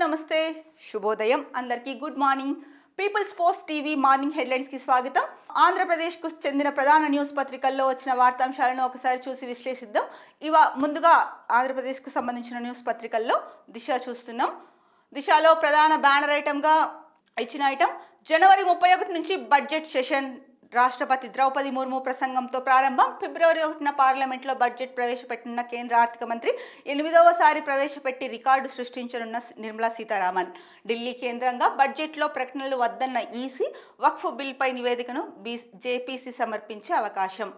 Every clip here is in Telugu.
నమస్తే శుభోదయం అందరికీ good morning. People's post TV morning headlines కి స్వాగతం. ఆంధ్రప్రదేశ్కు చెందిన ప్రధాన న్యూస్ పత్రికల్లో వచ్చిన వార్తాంశాలను ఒకసారి చూసి విశ్లేషిద్దాం. ముందుగా ఆంధ్రప్రదేశ్కు సంబంధించిన న్యూస్ పత్రికల్లో దిశ చూస్తున్నాం. దిశలో ప్రధాన బ్యానర్ ఐటమ్గా ఇచ్చిన ఐటమ్ జనవరి 31 నుంచి బడ్జెట్ సెషన్. రాష్ట్రపతి ద్రౌపది ముర్ము ప్రసంగంతో ప్రారంభం. ఫిబ్రవరి 1న పార్లమెంట్లో బడ్జెట్ ప్రవేశపెట్టనున్న కేంద్ర ఆర్థిక మంత్రి 8వసారి ప్రవేశపెట్టి రికార్డు సృష్టించనున్న నిర్మలా సీతారామన్. ఢిల్లీ కేంద్రంగా బడ్జెట్లో ప్రకటనలు వద్దన్న ఈసీ వక్ఫ్ బిల్పై నివేదికను జేపీసీ సమర్పించే అవకాశం.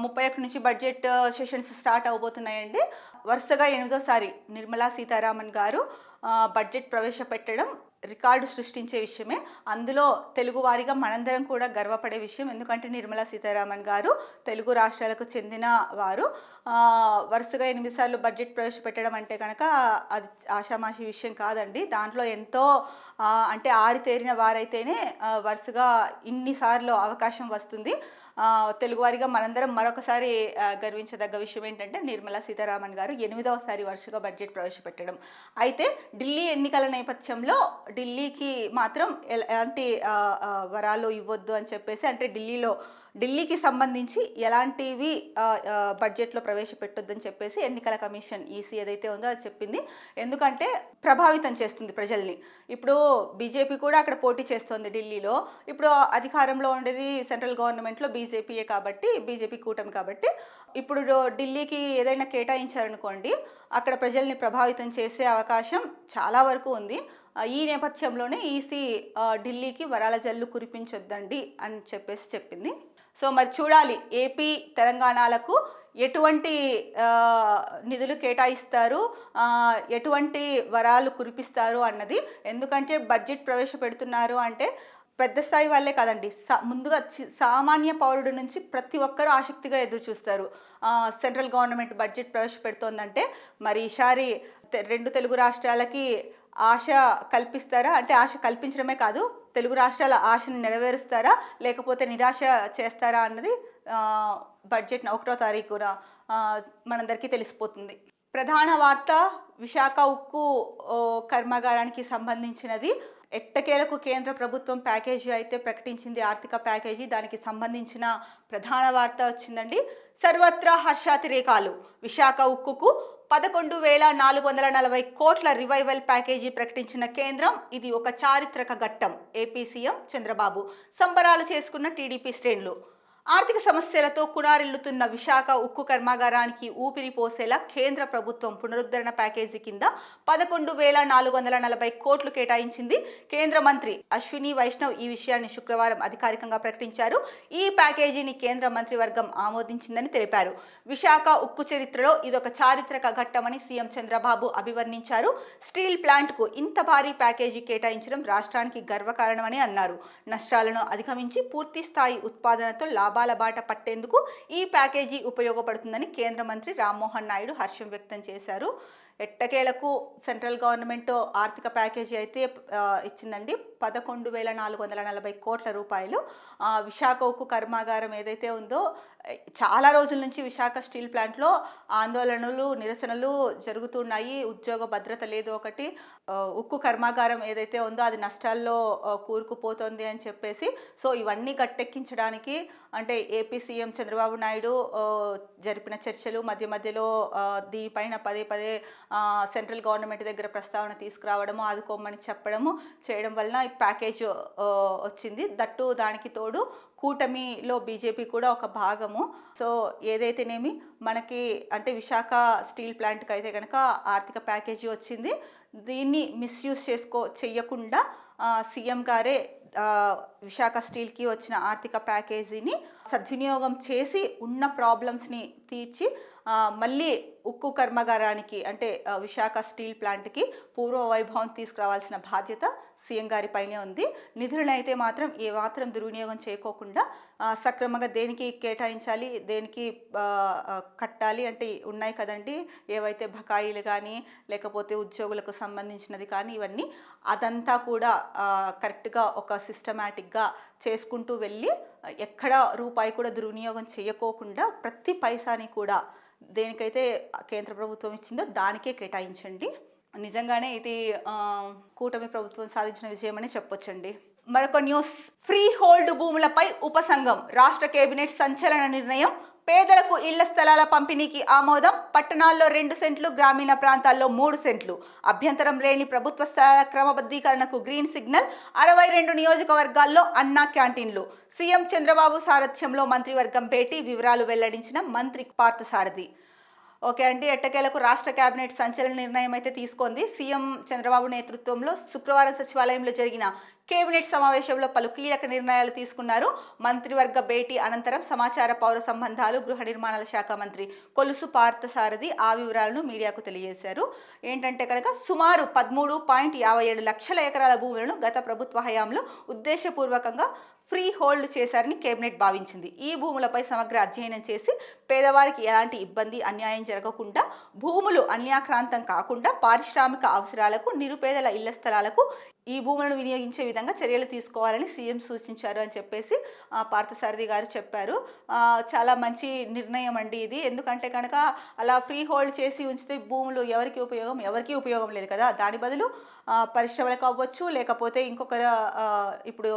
31 నుంచి బడ్జెట్ సెషన్స్ స్టార్ట్ అవబోతున్నాయండి. వరుసగా 8వసారి నిర్మలా సీతారామన్ గారు బడ్జెట్ ప్రవేశపెట్టడం రికార్డు సృష్టించే విషయమే. అందులో తెలుగువారిగా మనందరం కూడా గర్వపడే విషయం. ఎందుకంటే నిర్మలా సీతారామన్ గారు తెలుగు రాష్ట్రాలకు చెందిన వారు. వరుసగా 8 సార్లు బడ్జెట్ ప్రవేశపెట్టడం అంటే కనుక అది ఆషామాషి విషయం కాదండి. దాంట్లో ఎంతో అంటే ఆరితేరిన వారైతేనే వరుసగా ఇన్నిసార్లు అవకాశం వస్తుంది. తెలుగువారిగా మనందరం మరొకసారి గర్వించదగ్గ విషయం ఏంటంటే నిర్మలా సీతారామన్ గారు 8వసారి వరుసగా బడ్జెట్ ప్రవేశపెట్టడం. అయితే ఢిల్లీ ఎన్నికల నేపథ్యంలో ఢిల్లీకి మాత్రం ఎలాంటి వరాలు ఇవ్వద్దు అని చెప్పేసి, అంటే ఢిల్లీకి సంబంధించి ఎలాంటివి బడ్జెట్లో ప్రవేశపెట్టొద్దని చెప్పేసి ఎన్నికల కమిషన్ ఈసీ ఏదైతే ఉందో అది చెప్పింది. ఎందుకంటే ప్రభావితం చేస్తుంది ప్రజల్ని. ఇప్పుడు బీజేపీ కూడా అక్కడ పోటీ చేస్తోంది ఢిల్లీలో. ఇప్పుడు అధికారంలో ఉండేది సెంట్రల్ గవర్నమెంట్లో బీజేపీయే కాబట్టి, బీజేపీ కూటమి కాబట్టి ఇప్పుడు ఢిల్లీకి ఏదైనా కేటాయించారనుకోండి, అక్కడ ప్రజల్ని ప్రభావితం చేసే అవకాశం చాలా వరకు ఉంది. ఈ నేపథ్యంలోనే ఈసీ ఢిల్లీకి వరాల జల్లు కురిపించొద్దండి అని చెప్పేసి చెప్పింది. సో మరి చూడాలి ఏపీ తెలంగాణలకు ఎటువంటి నిధులు కేటాయిస్తారు, ఎటువంటి వరాలు కురిపిస్తారు అన్నది. ఎందుకంటే బడ్జెట్ ప్రవేశపెడుతున్నారు అంటే పెద్ద స్థాయి వాళ్ళే కాదండి, ముందుగా సామాన్య పౌరుడు నుంచి ప్రతి ఒక్కరూ ఆసక్తిగా ఎదురు చూస్తారు. సెంట్రల్ గవర్నమెంట్ బడ్జెట్ ప్రవేశపెడుతోందంటే మరి ఈసారి 2 తెలుగు రాష్ట్రాలకి ఆశ కల్పిస్తారా, అంటే ఆశ కల్పించడమే కాదు తెలుగు రాష్ట్రాల ఆశను నెరవేరుస్తారా లేకపోతే నిరాశ చేస్తారా అన్నది బడ్జెట్ 1వ తారీఖున మనందరికీ తెలిసిపోతుంది. ప్రధాన వార్త విశాఖ ఉక్కు కర్మాగారానికి సంబంధించినది. ఎట్టకేలకు కేంద్ర ప్రభుత్వం ప్యాకేజీ అయితే ప్రకటించింది, ఆర్థిక ప్యాకేజీ. దానికి సంబంధించిన ప్రధాన వార్త వచ్చిందండి. సర్వత్రా హర్షాతిరేకాలు. విశాఖ ఉక్కుకు 11,440 కోట్ల రివైవల్ ప్యాకేజీ ప్రకటించిన కేంద్రం. ఇది ఒక చారిత్రక ఘట్టం. ఏపీ సీఎం చంద్రబాబు సంబరాలు చేసుకున్న టీడీపీ శ్రేణులు. ఆర్థిక సమస్యలతో కునారిల్లుతున్న విశాఖ ఉక్కు కర్మాగారానికి ఊపిరి పోసేలా కేంద్ర ప్రభుత్వం పునరుద్ధరణ ప్యాకేజీ కింద 11,440 కోట్లు కేటాయించింది. కేంద్ర మంత్రి అశ్విని వైష్ణవ్ ఈ విషయాన్ని శుక్రవారం అధికారికంగా ప్రకటించారు. ఈ ప్యాకేజీని కేంద్ర మంత్రివర్గం ఆమోదించిందని తెలిపారు. విశాఖ ఉక్కు చరిత్రలో ఇదొక చారిత్రక ఘట్టమని సీఎం చంద్రబాబు అభివర్ణించారు. స్టీల్ ప్లాంట్కు ఇంత భారీ ప్యాకేజీ కేటాయించడం రాష్ట్రానికి గర్వకారణమని అన్నారు. నష్టాలను అధిగమించి పూర్తి స్థాయి ఉత్పాదనతో లాభాల బాట పట్టేందుకు ఈ ప్యాకేజీ ఉపయోగపడుతుందని కేంద్ర మంత్రి రామ్మోహన్ నాయుడు హర్షం వ్యక్తం చేశారు. ఎట్టకేలకు సెంట్రల్ గవర్నమెంట్ ఆర్థిక ప్యాకేజీ అయితే ఇచ్చిందండి. 11,440 కోట్ల రూపాయలు. విశాఖ ఉక్కు కర్మాగారం ఏదైతే ఉందో చాలా రోజుల నుంచి విశాఖ స్టీల్ ప్లాంట్లో ఆందోళనలు, నిరసనలు జరుగుతున్నాయి. ఉద్యోగ భద్రత లేదు ఒకటి. ఉక్కు కర్మాగారం ఏదైతే ఉందో అది నష్టాల్లో కూరుకుపోతుంది అని చెప్పేసి. సో ఇవన్నీ గట్టెక్కించడానికి అంటే ఏపీ సీఎం చంద్రబాబు నాయుడు జరిపిన చర్చలు మధ్యలో దీనిపైన పదే సెంట్రల్ గవర్నమెంట్ దగ్గర ప్రస్తావన తీసుకురావడము, ఆదుకోమని చెప్పడము చేయడం వలన ఈ ప్యాకేజ్ వచ్చింది. దట్టు దానికి తోడు కూటమిలో బీజేపీ కూడా ఒక భాగము. సో ఏదైతేనేమి మనకి అంటే విశాఖ స్టీల్ ప్లాంట్కి అయితే కనుక ఆర్థిక ప్యాకేజీ వచ్చింది. దీన్ని మిస్యూజ్ చెయ్యకుండా సీఎం గారే విశాఖ స్టీల్కి వచ్చిన ఆర్థిక ప్యాకేజీని సద్వినియోగం చేసి ఉన్న ప్రాబ్లమ్స్ని తీర్చి మళ్ళీ ఉక్కు కర్మాగారానికి అంటే విశాఖ స్టీల్ ప్లాంట్కి పూర్వ వైభవం తీసుకురావాల్సిన బాధ్యత సీఎం గారిపైనే ఉంది. నిధులను అయితే మాత్రం ఏమాత్రం దుర్వినియోగం చేయకోకుండా సక్రమంగా దేనికి కేటాయించాలి, దేనికి కట్టాలి అంటే ఉన్నాయి కదండి, ఏవైతే బకాయిలు కానీ లేకపోతే ఉద్యోగులకు సంబంధించినది కానీ ఇవన్నీ అదంతా కూడా కరెక్ట్గా ఒక సిస్టమేటిక్గా చేసుకుంటూ వెళ్ళి ఎక్కడ రూపాయి కూడా దుర్వినియోగం చేయకోకుండా ప్రతి పైసాని కూడా దేనికైతే కేంద్ర ప్రభుత్వం ఇచ్చిందో దానికే కేటాయించండి. నిజంగానే ఇది కూటమి ప్రభుత్వం సాధించిన విజయమని చెప్పొచ్చండి. మరొక న్యూస్, ఫ్రీ హోల్డ్ భూములపై ఉపసంఘం రాష్ట్ర కేబినెట్ సంచలన నిర్ణయం. పేదలకు ఇళ్ల స్థలాల పంపిణీకి ఆమోదం. పట్టణాల్లో 2 సెంట్లు, గ్రామీణ ప్రాంతాల్లో 3 సెంట్లు. అభ్యంతరం లేని ప్రభుత్వ స్థలాల క్రమబద్ధీకరణకు గ్రీన్ సిగ్నల్. 62 నియోజకవర్గాల్లో అన్నా క్యాంటీన్లు. సీఎం చంద్రబాబు సారథ్యంలో మంత్రివర్గం భేటీ. వివరాలు వెల్లడించిన మంత్రి పార్థసారథి. ఓకే అండి, ఎట్టకేలకు రాష్ట్ర కేబినెట్ సంచలన నిర్ణయం అయితే తీసుకుంది. సీఎం చంద్రబాబు నేతృత్వంలో శుక్రవారం సచివాలయంలో జరిగిన కేబినెట్ సమావేశంలో పలు కీలక నిర్ణయాలు తీసుకున్నారు. మంత్రివర్గ భేటీ అనంతరం సమాచార, పౌర సంబంధాలు, గృహ నిర్మాణాల శాఖ మంత్రి కొలుసు పార్థసారథి ఆ వివరాలను మీడియాకు తెలియజేశారు. ఏంటంటే కనుక సుమారు 13.57 లక్షల ఎకరాల భూములను గత ప్రభుత్వ హయాంలో ఉద్దేశపూర్వకంగా ఫ్రీ హోల్డ్ చేశారని కేబినెట్ భావించింది. ఈ భూములపై సమగ్ర అధ్యయనం చేసి పేదవారికి ఎలాంటి ఇబ్బంది, అన్యాయం జరగకుండా, భూములు అన్యాక్రాంతం కాకుండా పారిశ్రామిక అవసరాలకు, నిరుపేదల ఇళ్ల స్థలాలకు ఈ భూములను వినియోగించే విధంగా చర్యలు తీసుకోవాలని సీఎం సూచించారు అని చెప్పేసి పార్థసారథి గారు చెప్పారు. చాలా మంచి నిర్ణయం అండి ఇది. ఎందుకంటే కనుక అలా ఫ్రీ హోల్డ్ చేసి ఉంచితే భూములు ఎవరికి ఉపయోగం లేదు కదా. దాని బదులు పరిశ్రమలకు అవ్వచ్చు, లేకపోతే ఇంకొకరు ఇప్పుడు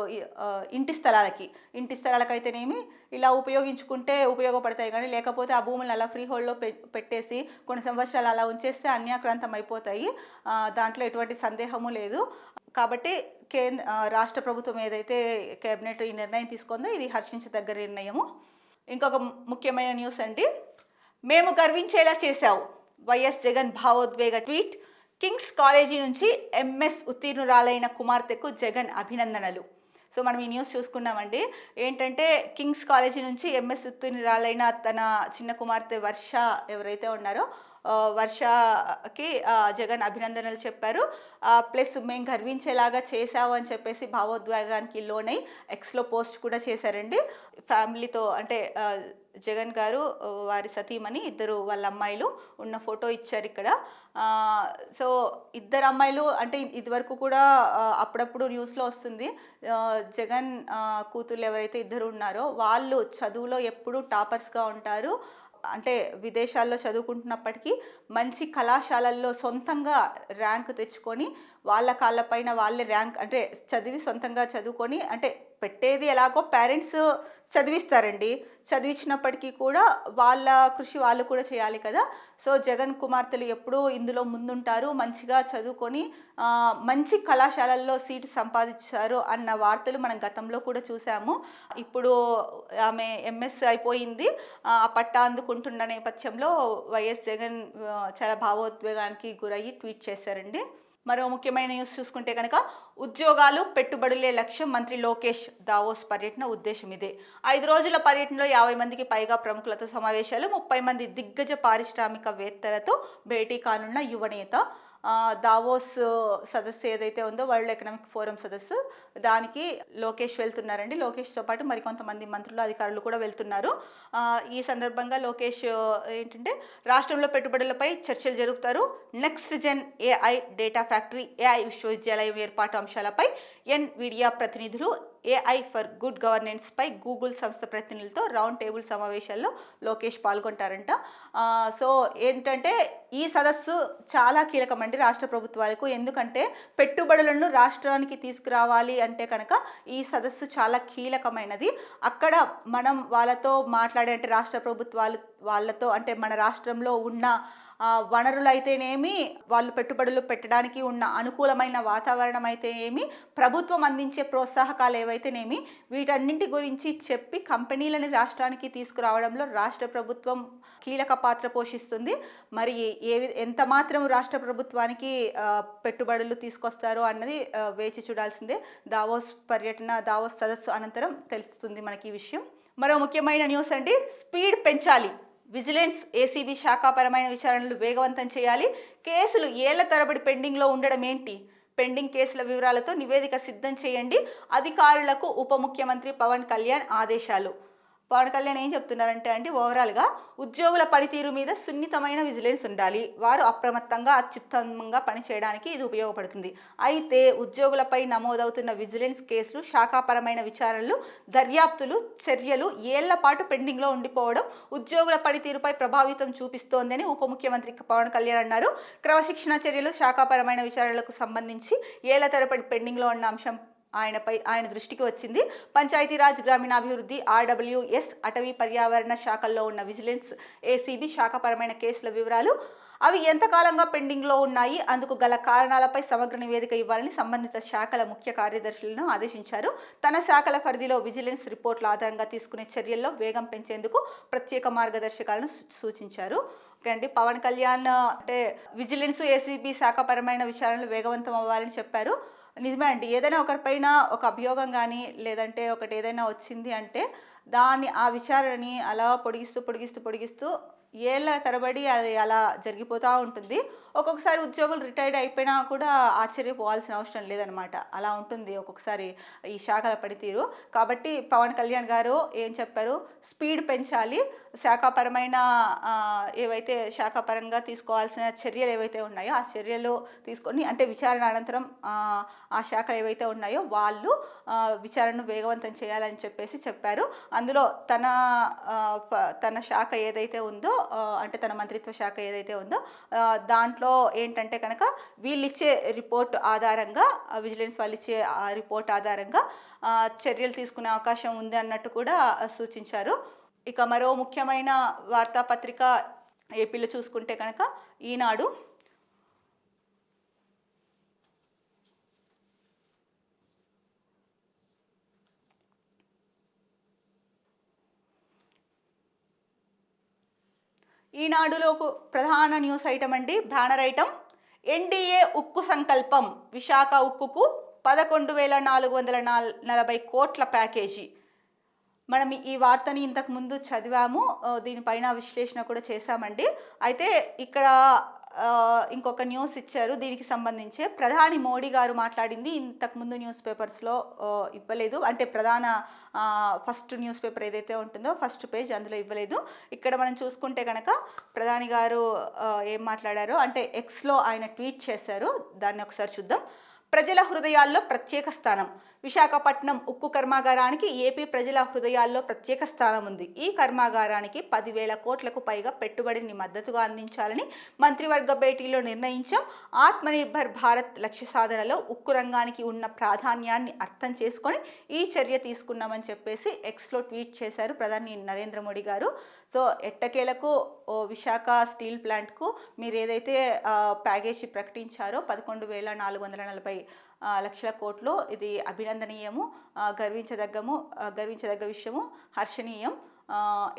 ఇంటి స్థలాలకైతేనేమి ఇలా ఉపయోగించుకుంటే ఉపయోగపడతాయి. కానీ లేకపోతే ఆ భూములను అలా ఫ్రీ హోల్డ్లో పెట్టేసి కొన్ని సంవత్సరాలు అలా ఉంచేస్తే అన్యాక్రాంతం అయిపోతాయి. దాంట్లో ఎటువంటి సందేహము లేదు. కాబట్టి రాష్ట్ర ప్రభుత్వం ఏదైతే కేబినెట్ ఈ నిర్ణయం తీసుకుందో ఇది హర్షించదగ్గ నిర్ణయము. ఇంకొక ముఖ్యమైన న్యూస్ అండి, మేము గర్వించేలా చేశావు, వైఎస్ జగన్ భావోద్వేగ ట్వీట్. కింగ్స్ కాలేజీ నుంచి ఎంఎస్ ఉత్తీర్ణురాలైన కుమార్తెకు జగన్ అభినందనలు. సో మనం ఈ న్యూస్ చూసుకున్నామండి. ఏంటంటే కింగ్స్ కాలేజీ నుంచి ఎంఎస్ ఉత్తీర్ణురాలైన తన చిన్న కుమార్తె వర్ష ఎవరైతే ఉన్నారో వర్షకి జగన్ అభినందనలు చెప్పారు. ప్లస్ మేము గర్వించేలాగా చేశావు అని చెప్పేసి భావోద్వేగానికి లోనై ఎక్స్లో పోస్ట్ కూడా చేశారండి. ఫ్యామిలీతో అంటే జగన్ గారు, వారి సతీమణి, ఇద్దరు వాళ్ళ అమ్మాయిలు ఉన్న ఫోటో ఇచ్చారు ఇక్కడ. సో ఇద్దరు అమ్మాయిలు అంటే ఇదివరకు కూడా అప్పుడప్పుడు న్యూస్లో వస్తుంది, జగన్ కూతుర్లు ఎవరైతే ఇద్దరు ఉన్నారో వాళ్ళు చదువులో ఎప్పుడూ టాపర్స్గా ఉంటారు. అంటే విదేశాల్లో చదువుకుంటున్నప్పటికీ మంచి కళాశాలల్లో సొంతంగా ర్యాంక్ తెచ్చుకొని వాళ్ళ కాళ్ళపైన వాళ్ళే ర్యాంక్ అంటే చదివి సొంతంగా చదువుకొని, అంటే పెట్టేది ఎలాగో పేరెంట్స్ చదివిస్తారండి, చదివించినప్పటికీ కూడా వాళ్ళ కృషి వాళ్ళు కూడా చేయాలి కదా. సో జగన్ కుమార్తెలు ఎప్పుడూ ఇందులో ముందుంటారు, మంచిగా చదువుకొని మంచి కళాశాలల్లో సీటు సంపాదించారు అన్న వార్తలు మనం గతంలో కూడా చూసాము. ఇప్పుడు ఆమె ఎంఎస్ అయిపోయింది, ఆ పట్టా అందుకుంటున్న నేపథ్యంలో వైఎస్ జగన్ చాలా భావోద్వేగానికి గురయ్యి ట్వీట్ చేశారండి. మరో ముఖ్యమైన న్యూస్ చూసుకుంటే కనుక, ఉద్యోగాలు, పెట్టుబడులే లక్ష్యం. మంత్రి లోకేష్ దావోస్ పర్యటన ఉద్దేశం ఇదే. 5 రోజుల పర్యటనలో 50 మందికి పైగా ప్రముఖులతో సమావేశాలు, 30 మంది దిగ్గజ పారిశ్రామికవేత్తలతో భేటీ కానున్న యువనేత. దావోస్ సదస్సు ఏదైతే ఉందో వరల్డ్ ఎకనామిక్ ఫోరం సదస్సు, దానికి లోకేష్ వెళ్తున్నారండి. లోకేష్తో పాటు మరికొంతమంది మంత్రులు, అధికారులు కూడా వెళ్తున్నారు. ఈ సందర్భంగా లోకేష్ ఏంటంటే రాష్ట్రంలో పెట్టుబడులపై చర్చలు జరుపుతారు. Next gen AI data factory, AI విశ్వవిద్యాలయం ఏర్పాటు అంశాలపై ఎన్విడియా ప్రతినిధులు, ఏఐ ఫర్ గుడ్ గవర్నెన్స్ పై గూగుల్ సంస్థ ప్రతినిధులతో రౌండ్ టేబుల్ సమావేశాల్లో లోకేష్ పాల్గొంటారంట. సో ఏంటంటే ఈ సదస్సు చాలా కీలకమండి రాష్ట్ర ప్రభుత్వాలకు. ఎందుకంటే పెట్టుబడులను రాష్ట్రానికి తీసుకురావాలి అంటే కనుక ఈ సదస్సు చాలా కీలకమైనది. అక్కడ మనం వాళ్ళతో మాట్లాడే అంటే రాష్ట్ర ప్రభుత్వాలు వాళ్ళతో అంటే మన రాష్ట్రంలో ఉన్న వనరులు అయితేనేమి, వాళ్ళు పెట్టుబడులు పెట్టడానికి ఉన్న అనుకూలమైన వాతావరణం అయితేనేమి, ప్రభుత్వం అందించే ప్రోత్సాహకాలు ఏవైతేనేమి, వీటన్నింటి గురించి చెప్పి కంపెనీలని రాష్ట్రానికి తీసుకురావడంలో రాష్ట్ర ప్రభుత్వం కీలక పాత్ర పోషిస్తుంది. మరి ఎంత మాత్రం రాష్ట్ర ప్రభుత్వానికి పెట్టుబడులు తీసుకొస్తారో అన్నది వేచి చూడాల్సిందే. దావోస్ పర్యటన, దావోస్ సదస్సు అనంతరం తెలుస్తుంది మనకి ఈ విషయం. మరో ముఖ్యమైన న్యూస్ అండి, స్పీడ్ పెంచాలి. విజిలెన్స్, ఏసీబీ శాఖాపరమైన విచారణలు వేగవంతం చేయాలి. కేసులు ఏళ్ల తరబడి పెండింగ్లో ఉండడం ఏంటి? పెండింగ్ కేసుల వివరాలతో నివేదిక సిద్ధం చేయండి. అధికారులకు ఉప ముఖ్యమంత్రి పవన్ కళ్యాణ్ ఆదేశాలు. పవన్ కళ్యాణ్ ఏం చెప్తున్నారంటే అండి, ఓవరాల్గా ఉద్యోగుల పనితీరు మీద సున్నితమైన విజిలెన్స్ ఉండాలి. వారు అప్రమత్తంగా అత్యుత్తమంగా పనిచేయడానికి ఇది ఉపయోగపడుతుంది. అయితే ఉద్యోగులపై నమోదవుతున్న విజిలెన్స్ కేసులు, శాఖాపరమైన విచారణలు, దర్యాప్తులు, చర్యలు ఏళ్ల పాటు పెండింగ్లో ఉండిపోవడం ఉద్యోగుల పనితీరుపై ప్రభావితం చూపిస్తోందని ఉప ముఖ్యమంత్రి పవన్ కళ్యాణ్ అన్నారు. క్రమశిక్షణ చర్యలు, శాఖాపరమైన విచారణలకు సంబంధించి ఏళ్ల తరబడి పెండింగ్లో ఉన్న అంశం ఆయన దృష్టికి వచ్చింది. పంచాయతీరాజ్, గ్రామీణాభివృద్ధి, ఆర్డబ్ల్యూఎస్, అటవీ పర్యావరణ శాఖల్లో ఉన్న విజిలెన్స్, ఏసీబీ శాఖాపరమైన కేసుల వివరాలు, అవి ఎంతకాలంగా పెండింగ్లో ఉన్నాయి, అందుకు గల కారణాలపై సమగ్ర నివేదిక ఇవ్వాలని సంబంధిత శాఖల ముఖ్య కార్యదర్శులను ఆదేశించారు. తన శాఖల పరిధిలో విజిలెన్స్ రిపోర్టుల ఆధారంగా తీసుకునే చర్యల్లో వేగం పెంచేందుకు ప్రత్యేక మార్గదర్శకాలను సూచించారు. ఓకే అండి, పవన్ కళ్యాణ్ అంటే విజిలెన్స్, ఏసీబీ శాఖాపరమైన విచారణలు వేగవంతం అవ్వాలని చెప్పారు. నిజమే అండి, ఏదైనా ఒకరిపైన ఒక అభియోగం కానీ లేదంటే ఒకటి ఏదైనా వచ్చింది అంటే ఆ విచారణని అలా పొడిగిస్తూ ఏళ్ళ తరబడి అది అలా జరిగిపోతూ ఉంటుంది. ఒక్కొక్కసారి ఉద్యోగులు రిటైర్డ్ అయిపోయినా కూడా ఆశ్చర్యపోవాల్సిన అవసరం లేదనమాట. అలా ఉంటుంది ఒక్కొక్కసారి ఈ శాఖల పనితీరు. కాబట్టి పవన్ కళ్యాణ్ గారు ఏం చెప్పారు, స్పీడ్ పెంచాలి, శాఖాపరమైన ఏవైతే శాఖాపరంగా తీసుకోవాల్సిన చర్యలు ఏవైతే ఉన్నాయో ఆ చర్యలు తీసుకొని, అంటే విచారణ అనంతరం ఆ శాఖలు ఏవైతే ఉన్నాయో వాళ్ళు విచారణను వేగవంతం చేయాలని చెప్పారు. అందులో తన శాఖ ఏదైతే ఉందో, అంటే తన మంత్రిత్వ శాఖ ఏదైతే ఉందో దాంట్లో ఏంటంటే కనుక వీళ్ళిచ్చే రిపోర్ట్ ఆధారంగా, విజిలెన్స్ వాళ్ళు ఇచ్చే రిపోర్ట్ ఆధారంగా చర్యలు తీసుకునే అవకాశం ఉంది అన్నట్టు కూడా సూచించారు. ఇక మరో ముఖ్యమైన వార్తాపత్రిక ఏపీలో చూసుకుంటే కనుక ఈనాడు. ఈనాడులో ప్రధాన న్యూస్ ఐటమ్ అండి, బ్యానర్ ఐటమ్, ఎన్డీఏ ఉక్కు సంకల్పం, విశాఖ ఉక్కుకు 11,440 కోట్ల ప్యాకేజీ. మనం ఈ వార్తని ఇంతకుముందు చదివాము, దీనిపైన విశ్లేషణ కూడా చేశామండి. అయితే ఇక్కడ ఇంకొక న్యూస్ ఇచ్చారు, దీనికి సంబంధించే ప్రధాని మోడీ గారు మాట్లాడింది ఇంతకుముందు న్యూస్ పేపర్స్లో ఇవ్వలేదు. అంటే ప్రధాన ఫస్ట్ న్యూస్ పేపర్ ఏదైతే ఉంటుందో ఫస్ట్ పేజ్ అందులో ఇవ్వలేదు. ఇక్కడ మనం చూసుకుంటే కనుక ప్రధాని గారు ఏం మాట్లాడారో, అంటే ఎక్స్లో ఆయన ట్వీట్ చేశారు, దాన్ని ఒకసారి చూద్దాం. ప్రజల హృదయాల్లో ప్రత్యేక స్థానం, విశాఖపట్నం ఉక్కు కర్మాగారానికి ఏపీ ప్రజల హృదయాల్లో ప్రత్యేక స్థానం ఉంది. ఈ కర్మాగారానికి 10,000 కోట్లకు పైగా పెట్టుబడిని మద్దతుగా అందించాలని మంత్రివర్గ భేటీలో నిర్ణయించాం. ఆత్మనిర్భర్ భారత్ లక్ష్య సాధనలో ఉక్కు రంగానికి ఉన్న ప్రాధాన్యాన్ని అర్థం చేసుకొని ఈ చర్య తీసుకున్నామని చెప్పేసి ఎక్స్లో ట్వీట్ చేశారు ప్రధాని నరేంద్ర మోడీ గారు. సో ఎట్టకేలకు విశాఖ స్టీల్ ప్లాంట్కు మీరు ఏదైతే ప్యాకేజీ ప్రకటించారో 11,440 లక్షల కోట్లు, ఇది అభినందనీయము, గర్వించదగ్గ విషయము, హర్షణీయం.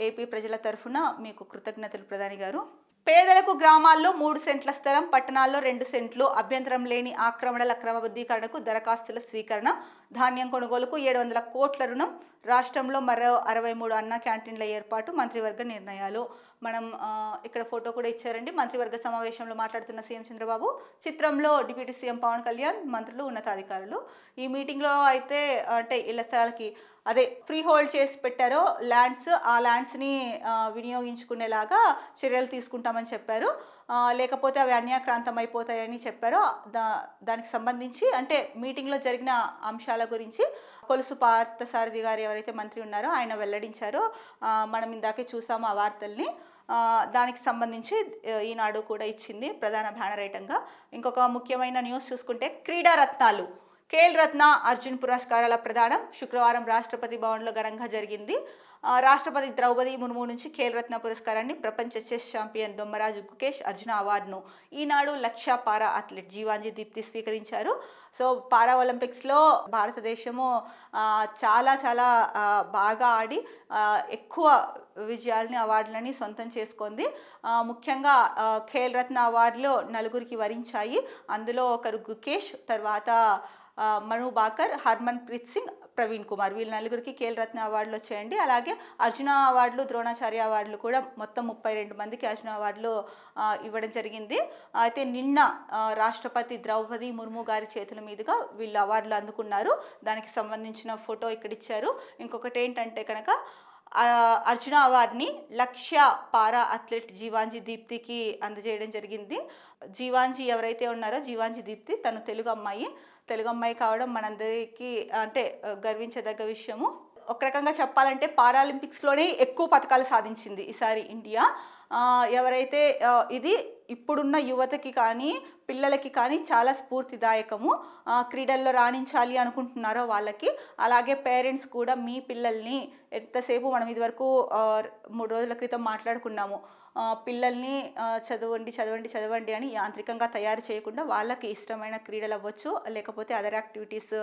ఏపీ ప్రజల తరఫున మీకు కృతజ్ఞతలు ప్రధాని గారు. పేదలకు గ్రామాల్లో 3 సెంట్ల స్థలం, పట్టణాల్లో 2 సెంట్లు, అభ్యంతరం లేని ఆక్రమణల క్రమబద్ధీకరణకు దరఖాస్తుల స్వీకరణ, ధాన్యం కొనుగోలుకు 700 కోట్ల రుణం, రాష్ట్రంలో మరో 63 అన్న క్యాంటీన్ల ఏర్పాటు, మంత్రివర్గ నిర్ణయాలు. మనం ఇక్కడ ఫోటో కూడా ఇచ్చారండి. మంత్రివర్గ సమావేశంలో మాట్లాడుతున్న సీఎం చంద్రబాబు, చిత్రంలో డిప్యూటీ సీఎం పవన్ కళ్యాణ్, మంత్రులు, ఉన్నతాధికారులు. ఈ మీటింగ్లో అయితే అంటే ఇళ్ల స్థలాలకి అదే ఫ్రీ హోల్డ్ చేసి పెట్టారో ల్యాండ్స్, ఆ ల్యాండ్స్ని వినియోగించుకునేలాగా చర్యలు తీసుకుంటామని చెప్పారు. లేకపోతే అవి అన్యాక్రాంతం అయిపోతాయని చెప్పారు. దానికి సంబంధించి అంటే మీటింగ్లో జరిగిన అంశాల గురించి కొలుసు పార్థసారథి గారు ఎవరైతే మంత్రి ఉన్నారో ఆయన వెల్లడించారో, మనం ఇందాకే చూసాము ఆ వార్తల్ని. దానికి సంబంధించి ఈనాడు కూడా ఇచ్చింది ప్రధాన బ్యానర్ ఐటంగా. ఇంకొక ముఖ్యమైన న్యూస్ చూసుకుంటే క్రీడా రత్నాలు, ఖేల్ రత్న, అర్జున్ పురస్కారాల ప్రదానం శుక్రవారం రాష్ట్రపతి భవన్లో ఘనంగా జరిగింది. రాష్ట్రపతి ద్రౌపది ముర్ము నుంచి ఖేల్ రత్న పురస్కారాన్ని ప్రపంచ చెస్ ఛాంపియన్ దొమ్మరాజు గుకేష్ అర్జున అవార్డును ఈనాడు లక్ష్య పారా అథ్లెట్ జీవాంజీ దీప్తి స్వీకరించారు. సో పారా ఒలింపిక్స్లో భారతదేశము చాలా చాలా బాగా ఆడి ఎక్కువ విజయాలని, అవార్డులని సొంతం చేసుకుంది. ముఖ్యంగా ఖేల్ రత్న అవార్డులో 4 వరించాయి. అందులో ఒకరు గుకేష్, తర్వాత మను బాకర్, హర్మన్ ప్రీత్ సింగ్, ప్రవీణ్ కుమార్, వీళ్ళ 4 ఖేల్ రత్న అవార్డులు వచ్చాయండి. అలాగే అర్జున అవార్డులు, ద్రోణాచార్య అవార్డులు కూడా మొత్తం 32 మందికి అర్జున అవార్డులు ఇవ్వడం జరిగింది. అయితే నిన్న రాష్ట్రపతి ద్రౌపది ముర్ము గారి చేతుల మీదుగా వీళ్ళు అవార్డులు అందుకున్నారు. దానికి సంబంధించిన ఫోటో ఇక్కడ ఇచ్చారు. ఇంకొకటి ఏంటంటే కనుక అర్జున అవార్డుని లక్ష్య పారా అథ్లెట్ జీవాంజీ దీప్తికి అందజేయడం జరిగింది. జీవాంజీ ఎవరైతే ఉన్నారో జీవాంజీ దీప్తి తను తెలుగు అమ్మాయి కావడం మనందరికీ అంటే గర్వించదగ్గ విషయము. ఒక రకంగా చెప్పాలంటే పారాలింపిక్స్లోనే ఎక్కువ పథకాలు సాధించింది ఈసారి ఇండియా. ఎవరైతే ఇది ఇప్పుడున్న యువతకి కానీ పిల్లలకి కానీ చాలా స్ఫూర్తిదాయకము. క్రీడల్లో రాణించాలి అనుకుంటున్నారో వాళ్ళకి, అలాగే పేరెంట్స్ కూడా మీ పిల్లల్ని ఎంతసేపు మనం ఇదివరకు 3 రోజుల క్రితం మాట్లాడుకున్నాము, పిల్లల్ని చదవండి అని యాంత్రికంగా తయారు చేయకుండా వాళ్ళకి ఇష్టమైన క్రీడలు అవ్వచ్చు, లేకపోతే అదర్ యాక్టివిటీస్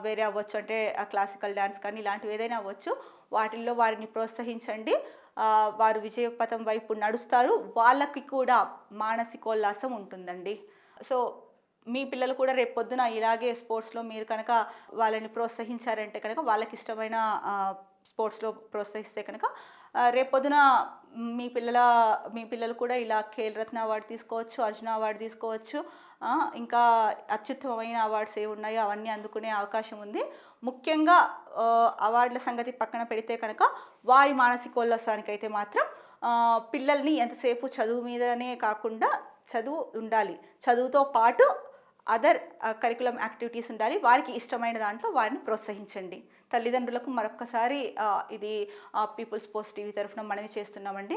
వేరే అవ్వచ్చు, అంటే క్లాసికల్ డ్యాన్స్ కానీ ఇలాంటివి ఏదైనా అవ్వచ్చు, వాటిల్లో వారిని ప్రోత్సహించండి. వారు విజయపథం వైపు నడుస్తారు. వాళ్ళకి కూడా మానసికోల్లాసం ఉంటుందండి. సో మీ పిల్లలు కూడా రేపు పొద్దున ఇలాగే స్పోర్ట్స్లో మీరు కనుక వాళ్ళని ప్రోత్సహించారంటే కనుక, వాళ్ళకి ఇష్టమైన స్పోర్ట్స్లో ప్రోత్సహిస్తే కనుక రేపొద్దున మీ పిల్లలు కూడా ఇలా ఖేల్ రత్న అవార్డు తీసుకోవచ్చు, అర్జున అవార్డు తీసుకోవచ్చు, ఇంకా అత్యుత్తమమైన అవార్డ్స్ ఏవి ఉన్నాయో అవన్నీ అందుకునే అవకాశం ఉంది. ముఖ్యంగా అవార్డుల సంగతి పక్కన పెడితే కనుక వారి మానసికోల్లాసానికైతే మాత్రం పిల్లల్ని ఎంతసేపు చదువు మీదనే కాకుండా చదువు ఉండాలి, చదువుతో పాటు అదర్ కరికులం యాక్టివిటీస్ ఉండాలి, వారికి ఇష్టమైన దాంట్లో వారిని ప్రోత్సహించండి. తల్లిదండ్రులకు మరొక్కసారి ఇది పీపుల్స్ పోస్ట్ టీవీ తరఫున మనవి చేస్తున్నామండి.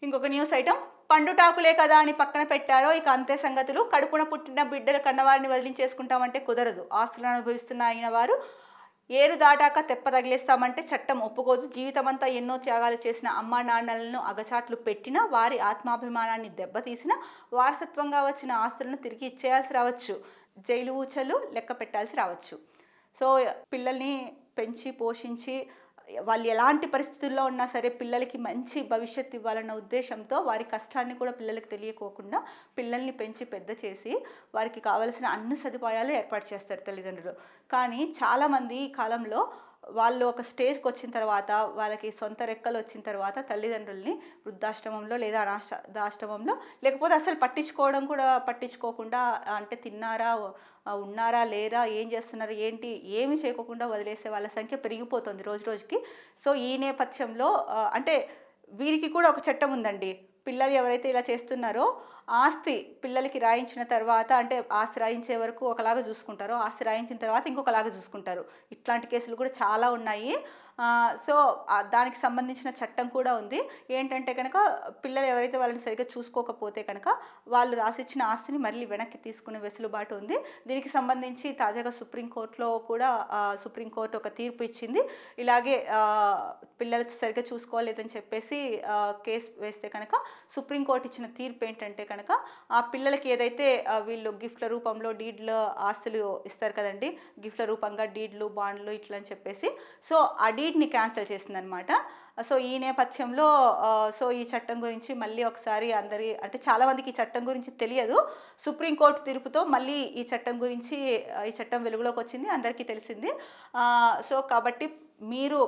ఇంకొక న్యూస్ ఐటమ్, పండుటాకులే కదా అని పక్కన పెట్టారో ఇక అంతే సంగతులు. కడుపున పుట్టిన బిడ్డలు కన్నవారిని వదిలించేసుకుంటామంటే కుదరదు. ఆస్తులను అనుభవిస్తున్న అయిన వారు ఏరు దాటాక తెప్ప తగిలేస్తామంటే చట్టం ఒప్పుకోదు. జీవితమంతా ఎన్నో త్యాగాలు చేసిన అమ్మా నాన్నలను అగచాట్లు పెట్టినా, వారి ఆత్మాభిమానాన్ని దెబ్బతీసిన, వారసత్వంగా వచ్చిన ఆస్తులను తిరిగి ఇచ్చేయాల్సి రావచ్చు, జైలు ఊచలు లెక్క పెట్టాల్సి రావచ్చు. సో పిల్లల్ని పెంచి పోషించి వాళ్ళు ఎలాంటి పరిస్థితుల్లో ఉన్నా సరే పిల్లలకి మంచి భవిష్యత్తు ఇవ్వాలన్న ఉద్దేశంతో వారి కష్టాన్ని కూడా పిల్లలకి తెలియకోకుండా పిల్లల్ని పెంచి పెద్ద చేసి వారికి కావలసిన అన్ని సదుపాయాలు ఏర్పాటు చేస్తారు తల్లిదండ్రులు. కానీ చాలామంది ఈ కాలంలో వాళ్ళు ఒక స్టేజ్కి వచ్చిన తర్వాత, వాళ్ళకి సొంత రెక్కలు వచ్చిన తర్వాత తల్లిదండ్రుల్ని వృద్ధాశ్రమంలో లేదా అనాథాశ్రమంలో, లేకపోతే అసలు పట్టించుకోకుండా అంటే తిన్నారా, ఉన్నారా లేదా, ఏం చేస్తున్నారు ఏంటి ఏమి చేయకోకుండా వదిలేసే వాళ్ళ సంఖ్య పెరిగిపోతుంది రోజు రోజుకి. సో ఈ నేపథ్యంలో అంటే వీరికి కూడా ఒక చట్టం ఉందండి. పిల్లలు ఎవరైతే ఇలా చేస్తున్నారో ఆస్తి పిల్లలకి రాయించిన తర్వాత, అంటే ఆస్తి రాయించే వరకు ఒకలాగా చూసుకుంటారో, ఆస్తి రాయించిన తర్వాత ఇంకొకలాగా చూసుకుంటారు. ఇట్లాంటి కేసులు కూడా చాలా ఉన్నాయి. సో దానికి సంబంధించిన చట్టం కూడా ఉంది. ఏంటంటే కనుక పిల్లలు ఎవరైతే వాళ్ళని సరిగ్గా చూసుకోకపోతే కనుక వాళ్ళు రాసిచ్చిన ఆస్తిని మళ్ళీ వెనక్కి తీసుకునే వెసులుబాటు ఉంది. దీనికి సంబంధించి తాజాగా సుప్రీంకోర్టు ఒక తీర్పు ఇచ్చింది. ఇలాగే పిల్లలు సరిగ్గా చూసుకోలేదని చెప్పేసి కేసు వేస్తే కనుక సుప్రీంకోర్టు ఇచ్చిన తీర్పు ఏంటంటే కనుక ఆ పిల్లలకి ఏదైతే వీళ్ళు గిఫ్ట్ల రూపంలో డీడ్లు ఆస్తులు ఇస్తారు కదండి, గిఫ్ట్ల రూపంగా డీడ్లు బాండ్లు ఇట్లా అని చెప్పేసి, సో ఆ డీడ్ని క్యాన్సిల్ చేసిందనమాట. సో ఈ నేపథ్యంలో ఈ చట్టం గురించి మళ్ళీ ఒకసారి అంటే చాలామందికి ఈ చట్టం గురించి తెలియదు. సుప్రీంకోర్టు తీర్పుతో మళ్ళీ ఈ చట్టం వెలుగులోకి వచ్చింది, అందరికీ తెలిసింది. సో కాబట్టి మీరు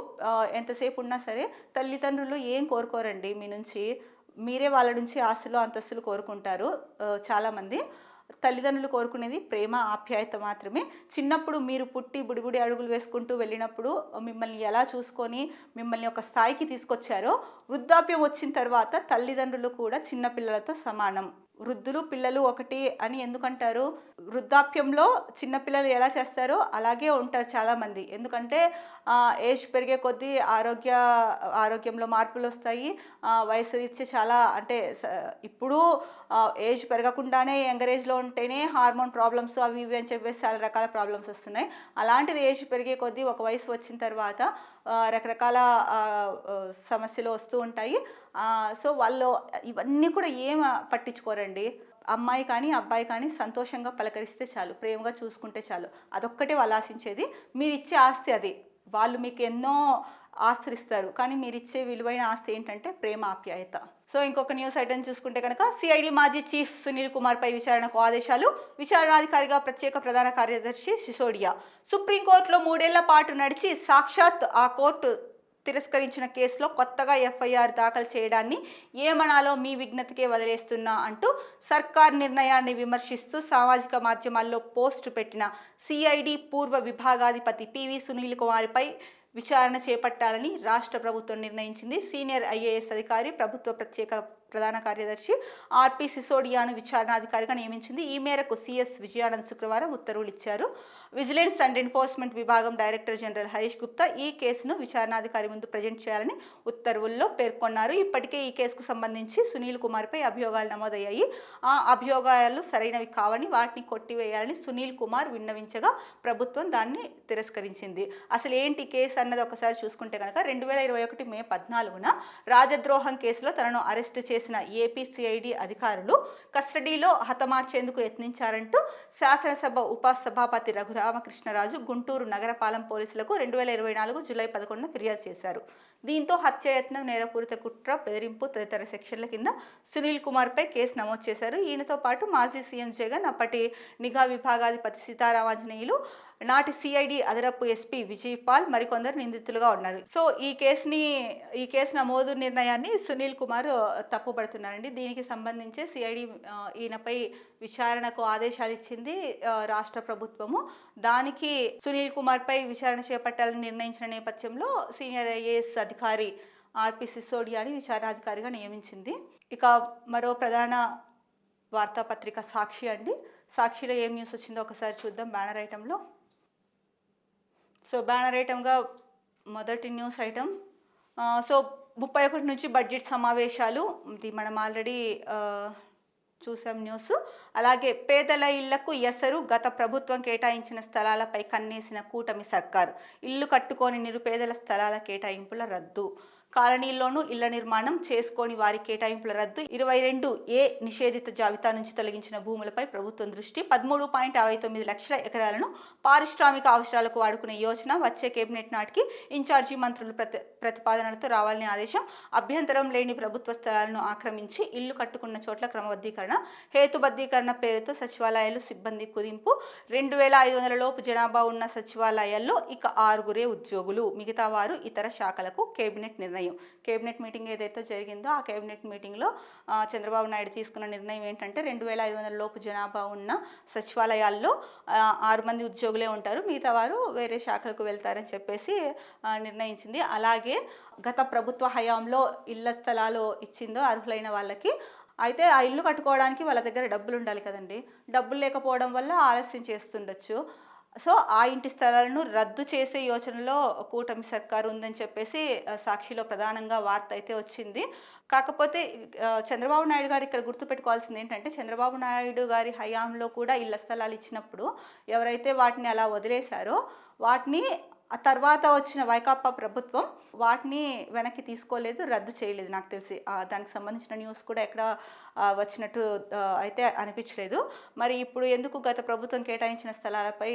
ఎంతసేపు ఉన్నా సరే తల్లిదండ్రులు ఏం కోరుకోరండి మీ నుంచి, మీరే వాళ్ళ నుంచి ఆస్తులు అంతస్తులు కోరుకుంటారు. చాలామంది తల్లిదండ్రులు కోరుకునేది ప్రేమ ఆప్యాయత మాత్రమే. చిన్నప్పుడు మీరు పుట్టి బుడిబుడి అడుగులు వేసుకుంటూ వెళ్ళినప్పుడు మిమ్మల్ని ఎలా చూసుకొని మిమ్మల్ని ఒక స్థాయికి తీసుకొచ్చారో, వృద్ధాప్యం వచ్చిన తర్వాత తల్లిదండ్రులు కూడా చిన్నపిల్లలతో సమానం. వృద్ధులు పిల్లలు ఒకటి అని ఎందుకంటారు? వృద్ధాప్యంలో చిన్నపిల్లలు ఎలా చేస్తారో అలాగే ఉంటారు చాలామంది. ఎందుకంటే ఏజ్ పెరిగే కొద్దీ ఆరోగ్యంలో మార్పులు వస్తాయి. వయసు రీత్యా చాలా అంటే ఇప్పుడు ఏజ్ పెరగకుండానే యంగర్ ఏజ్లో ఉంటేనే హార్మోన్ ప్రాబ్లమ్స్ అవి ఇవి అని చెప్పేసి చాలా రకాల ప్రాబ్లమ్స్ వస్తున్నాయి. అలాంటిది ఏజ్ పెరిగే కొద్దీ ఒక వయసు వచ్చిన తర్వాత రకరకాల సమస్యలు వస్తూ ఉంటాయి. సో వాళ్ళు ఇవన్నీ కూడా ఏం పట్టించుకోరండి. అమ్మాయి కానీ అబ్బాయి కానీ సంతోషంగా పలకరిస్తే చాలు, ప్రేమగా చూసుకుంటే చాలు, అదొక్కటే వాళ్ళు ఆశించేది. మీరు ఇచ్చే ఆస్తి అది. వాళ్ళు మీకు ఎన్నో ఆస్తులు ఇస్తారు, కానీ మీరు ఇచ్చే విలువైన ఆస్తి ఏంటంటే ప్రేమ ఆప్యాయత. సో ఇంకొక న్యూస్ ఐటమ్ చూసుకుంటే కనుక సిఐడి మాజీ చీఫ్ సునీల్ కుమార్పై విచారణకు ఆదేశాలు. విచారణాధికారిగా ప్రత్యేక ప్రధాన కార్యదర్శి సిసోడియా. సుప్రీంకోర్టులో 3 ఏళ్ల పాటు నడిచి సాక్షాత్ ఆ కోర్టు తిరస్కరించిన కేసులో కొత్తగా ఎఫ్ఐఆర్ దాఖలు చేయడాన్ని ఏమనాలో మీ విజ్ఞతకే వదిలేస్తున్నా అంటూ సర్కార్ నిర్ణయాన్ని విమర్శిస్తూ సామాజిక మాధ్యమాల్లో పోస్టు పెట్టిన సిఐడి పూర్వ విభాగాధిపతి పివి సునీల్ కుమార్పై విచారణ చేపట్టాలని రాష్ట్ర ప్రభుత్వం నిర్ణయించింది. సీనియర్ ఐఏఎస్ అధికారి, ప్రభుత్వ ప్రత్యేక ప్రధాన కార్యదర్శి ఆర్పి సిసోడియాను విచారణాధికారిగా నియమించింది. ఈ మేరకు సిఎస్ విజయానంద్ శుక్రవారం ఉత్తర్వులు ఇచ్చారు. విజిలెన్స్ అండ్ ఎన్ఫోర్స్మెంట్ విభాగం డైరెక్టర్ జనరల్ హరీష్ గుప్తా ఈ కేసును విచారణాధికారి ముందు ప్రజెంట్ చేయాలని ఉత్తర్వుల్లో పేర్కొన్నారు. ఇప్పటికే ఈ కేసుకు సంబంధించి సునీల్ కుమార్పై అభియోగాలు నమోదయ్యాయి. ఆ అభియోగాలు సరైనవి కావని వాటిని కొట్టివేయాలని సునీల్ కుమార్ విన్నవించగా ప్రభుత్వం దాన్ని తిరస్కరించింది. అసలు ఏంటి కేసు అన్నది ఒకసారి చూసుకుంటే కనుక 2021 మే 14న రాజద్రోహం కేసులో తనను అరెస్టు చేసిన ఏపీ సిఐడి అధికారులు కస్టడీలో హతమార్చేందుకు యత్నించారంటూ శాసనసభ ఉపసభాపతి రఘురామకృష్ణరాజు గుంటూరు నగరపాలెం పోలీసులకు 2024 జూలై 11న ఫిర్యాదు చేశారు. దీంతో హత్యాయత్నం, నేరపూరిత కుట్ర, బెదిరింపు తదితర సెక్షన్ల కింద సునీల్ కుమార్పై కేసు నమోదు చేశారు. ఈయనతో పాటు మాజీ సీఎం జగన్, అప్పటి నిఘా విభాగాధిపతి సీతారామాంజనేయులు, నాటి సిఐడి అదనపు ఎస్పీ విజయ్ పాల్ మరికొందరు నిందితులుగా ఉన్నారు. సో ఈ కేసు నమోదు నిర్ణయాన్ని సునీల్ కుమార్ తప్పుపడుతున్నారండి. దీనికి సంబంధించి సిఐడి ఈయనపై విచారణకు ఆదేశాలు ఇచ్చింది రాష్ట్ర ప్రభుత్వము. దానికి సునీల్ కుమార్పై విచారణ చేపట్టాలని నిర్ణయించిన నేపథ్యంలో సీనియర్ ఐఏఎస్ అధికారి ఆర్పి సిసోడియాని విచారణాధికారిగా నియమించింది. ఇక మరో ప్రధాన వార్తాపత్రిక సాక్షి అండి. సాక్షిలో ఏం న్యూస్ వచ్చిందో ఒకసారి చూద్దాం. బ్యానర్ ఐటంలో సో బ్యానర్ ఐటమ్గా మొదటి న్యూస్ ఐటమ్, సో 31 నుంచి బడ్జెట్ సమావేశాలు, ఇది మనం ఆల్రెడీ చూసాం న్యూస్. అలాగే పేదల ఇళ్లకు ఎసరు, గత ప్రభుత్వం కేటాయించిన స్థలాలపై కన్నేసిన కూటమి సర్కార్, ఇల్లు కట్టుకోని నిరుపేదల స్థలాల కేటాయింపుల రద్దు, కాలనీల్లోనూ ఇళ్ల నిర్మాణం చేసుకోని వారి కేటాయింపుల రద్దు, 22A నిషేధిత జాబితా నుంచి తొలగించిన భూములపై ప్రభుత్వం దృష్టి, 13.59 లక్షల ఎకరాలను పారిశ్రామిక అవసరాలకు వాడుకునే యోజన వచ్చే కేబినెట్ నాటికి ఇన్ఛార్జి మంత్రులు ప్రతిపాదనలతో రావాలని ఆదేశం, అభ్యంతరం లేని ప్రభుత్వ స్థలాలను ఆక్రమించి ఇల్లు కట్టుకున్న చోట్ల క్రమబద్ధీకరణ, హేతుబద్ధీకరణ పేరుతో సచివాలయాలు సిబ్బంది కుదింపు, 2500 లోపు జనాభా ఉన్న సచివాలయాల్లో ఇక 6 ఉద్యోగులు, మిగతా వారు ఇతర శాఖలకు కేబినెట్ నిర్ణయం. కేబినెట్ మీటింగ్ ఏదైతే జరిగిందో ఆ కేబినెట్ మీటింగ్లో చంద్రబాబు నాయుడు తీసుకున్న నిర్ణయం ఏంటంటే 2500 లోపు జనాభా ఉన్న సచివాలయాల్లో 6 మంది ఉద్యోగులే ఉంటారు, మిగతా వారు వేరే శాఖలకు వెళ్తారని చెప్పేసి నిర్ణయించింది. అలాగే గత ప్రభుత్వ హయాంలో ఇళ్ల స్థలాలు ఇచ్చిందో అర్హులైన వాళ్ళకి, అయితే ఆ ఇల్లు కట్టుకోవడానికి వాళ్ళ దగ్గర డబ్బులు ఉండాలి కదండి. డబ్బులు లేకపోవడం వల్ల ఆలస్యం చేస్తుండొచ్చు. సో ఆ ఇంటి స్థలాలను రద్దు చేసే యోచనలో కూటమి సర్కారు ఉందని చెప్పేసి సాక్షిలో ప్రధానంగా వార్త అయితే వచ్చింది. కాకపోతే చంద్రబాబు నాయుడు గారు ఇక్కడ గుర్తుపెట్టుకోవాల్సింది ఏంటంటే, చంద్రబాబు నాయుడు గారి హయాంలో కూడా ఇళ్ల స్థలాలు ఇచ్చినప్పుడు ఎవరైతే వాటిని అలా వదిలేశారో వాటిని ఆ తర్వాత వచ్చిన వైకాపా ప్రభుత్వం వాటిని వెనక్కి తీసుకోలేదు, రద్దు చేయలేదు. నాకు తెలిసి దానికి సంబంధించిన న్యూస్ కూడా ఎక్కడ వచ్చినట్టు అయితే అనిపించలేదు. మరి ఇప్పుడు ఎందుకు గత ప్రభుత్వం కేటాయించిన స్థలాలపై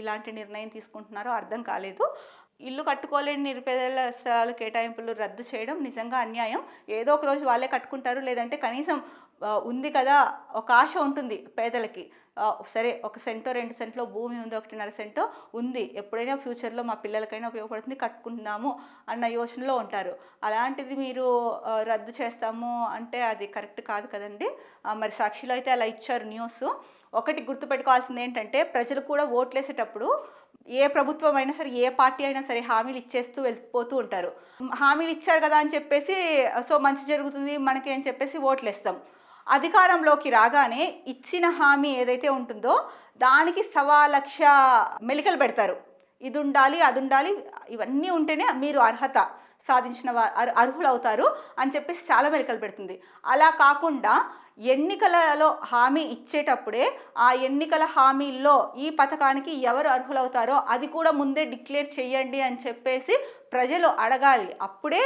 ఇలాంటి నిర్ణయం తీసుకుంటున్నారో అర్థం కాలేదు. ఇల్లు కట్టుకోలేని నిరుపేదల స్థలాలు కేటాయింపులు రద్దు చేయడం నిజంగా అన్యాయం. ఏదో ఒక రోజు వాళ్ళే కట్టుకుంటారు, లేదంటే కనీసం ఉంది కదా, ఒక ఆశ ఉంటుంది పేదలకి. సరే, 1 సెంటో 2 సెంట్లో భూమి ఉంది, 1.5 సెంటో ఉంది, ఎప్పుడైనా ఫ్యూచర్లో మా పిల్లలకైనా ఉపయోగపడుతుంది, కట్టుకుందాము అన్న యోచనలో ఉంటారు. అలాంటిది మీరు రద్దు చేస్తాము అంటే అది కరెక్ట్ కాదు కదండి. మరి సాక్షిలో అయితే అలా ఇచ్చారు న్యూస్. ఒకటి గుర్తుపెట్టుకోవాల్సింది ఏంటంటే, ప్రజలు కూడా ఓట్లేసేటప్పుడు ఏ ప్రభుత్వం అయినా సరే, ఏ పార్టీ అయినా సరే హామీలు ఇచ్చేస్తూ వెళ్ళిపోతూ ఉంటారు. హామీలు ఇచ్చారు కదా అని చెప్పేసి సో మంచి జరుగుతుంది మనకి అని చెప్పేసి ఓట్లేస్తాం. అధికారంలోకి రాగానే ఇచ్చిన హామీ ఏదైతే ఉంటుందో దానికి 1,00,000 మెలికలు పెడతారు. ఇది ఉండాలి, అది ఉండాలి, ఇవన్నీ ఉంటేనే మీరు అర్హత సాధించిన అర్హులు అవుతారు అని చెప్పేసి చాలా మెలికలు పెడుతుంది. అలా కాకుండా ఎన్నికలలో హామీ ఇచ్చేటప్పుడే ఆ ఎన్నికల హామీల్లో ఈ పథకానికి ఎవరు అర్హులవుతారో అది కూడా ముందే డిక్లేర్ చేయండి అని చెప్పేసి ప్రజలు అడగాలి. అప్పుడే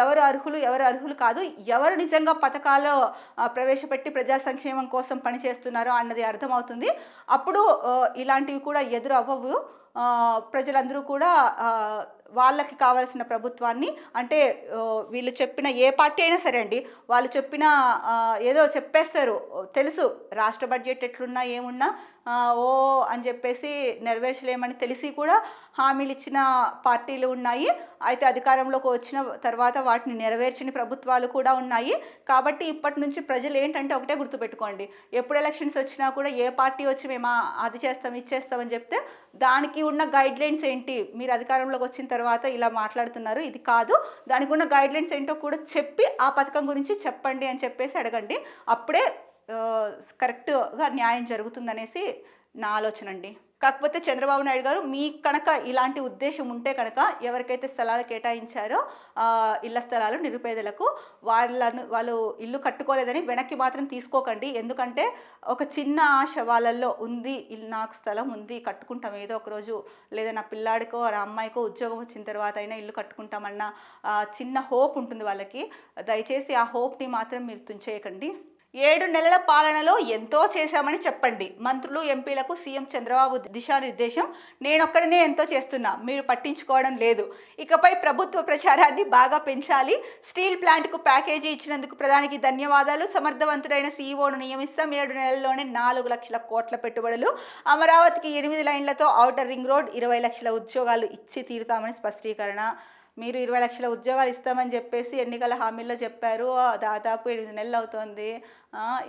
ఎవరు అర్హులు కాదు, ఎవరు నిజంగా పథకాలు ప్రవేశపెట్టి ప్రజా సంక్షేమం కోసం పనిచేస్తున్నారో అన్నది అర్థమవుతుంది. అప్పుడు ఇలాంటివి కూడా ఎదురు అవ్వవు. ప్రజలందరూ కూడా వాళ్ళకి కావాల్సిన ప్రభుత్వాన్ని, అంటే వీళ్ళు చెప్పిన ఏ పార్టీ అయినా సరే అండి, వాళ్ళు చెప్పిన ఏదో చెప్పేస్తారు. తెలుసు రాష్ట్ర బడ్జెట్ ఎట్లున్నా ఏమున్నా ఓ అని చెప్పేసి నెరవేర్చలేమని తెలిసి కూడా హామీలు ఇచ్చిన పార్టీలు ఉన్నాయి. అయితే అధికారంలోకి వచ్చిన తర్వాత వాటిని నెరవేర్చని ప్రభుత్వాలు కూడా ఉన్నాయి. కాబట్టి ఇప్పటి నుంచి ప్రజలు ఏంటంటే ఒకటే గుర్తుపెట్టుకోండి, ఎప్పుడు ఎలక్షన్స్ వచ్చినా కూడా ఏ పార్టీ వచ్చి మేము అది చేస్తాం ఇది చేస్తామని చెప్తే దానికి ఉన్న గైడ్లైన్స్ ఏంటి, మీరు అధికారంలోకి వచ్చిన తర్వాత ఇలా మాట్లాడుతున్నారు ఇది కాదు, దానికి ఉన్న గైడ్లైన్స్ ఏంటో కూడా చెప్పి ఆ పథకం గురించి చెప్పండి అని చెప్పేసి అడగండి. అప్పుడే కరెక్ట్గా న్యాయం జరుగుతుందనేసి నా ఆలోచన అండి. కాకపోతే చంద్రబాబు నాయుడు గారు మీకు కనుక ఇలాంటి ఉద్దేశం ఉంటే కనుక ఎవరికైతే స్థలాలు కేటాయించారో ఇళ్ల స్థలాలు నిరుపేదలకు వాళ్ళు ఇల్లు కట్టుకోలేదని వెనక్కి మాత్రం తీసుకోకండి. ఎందుకంటే ఒక చిన్న ఆశ వాళ్ళల్లో ఉంది, నాకు స్థలం ఉంది కట్టుకుంటాం ఏదో ఒకరోజు, లేదా నా పిల్లాడికో నా అమ్మాయికో ఉద్యోగం వచ్చిన తర్వాత అయినా ఇల్లు కట్టుకుంటామన్న చిన్న హోప్ ఉంటుంది వాళ్ళకి. దయచేసి ఆ హోప్ని మాత్రం మీరు తుంచేయకండి. 7 నెలల పాలనలో ఎంతో చేశామని చెప్పండి. మంత్రులు ఎంపీలకు సీఎం చంద్రబాబు దిశానిర్దేశం. నేనొక్కడనే ఎంతో చేస్తున్నా, మీరు పట్టించుకోవడం లేదు. ఇకపై ప్రభుత్వ ప్రచారాన్ని బాగా పెంచాలి. స్టీల్ ప్లాంట్కు ప్యాకేజీ ఇచ్చినందుకు ప్రధానికి ధన్యవాదాలు. సమర్థవంతుడైన సీఈఓను నియమిస్తాం. 7 నెలల్లోనే 4 లక్షల కోట్ల పెట్టుబడులు. అమరావతికి 8 లైన్లతో ఔటర్ రింగ్ రోడ్, 20 లక్షల ఉద్యోగాలు ఇచ్చి తీరుతామని స్పష్టీకరణ. మీరు 20 లక్షల ఉద్యోగాలు ఇస్తామని చెప్పేసి ఎన్నికల హామీల్లో చెప్పారు. దాదాపు 8 నెలలు అవుతోంది,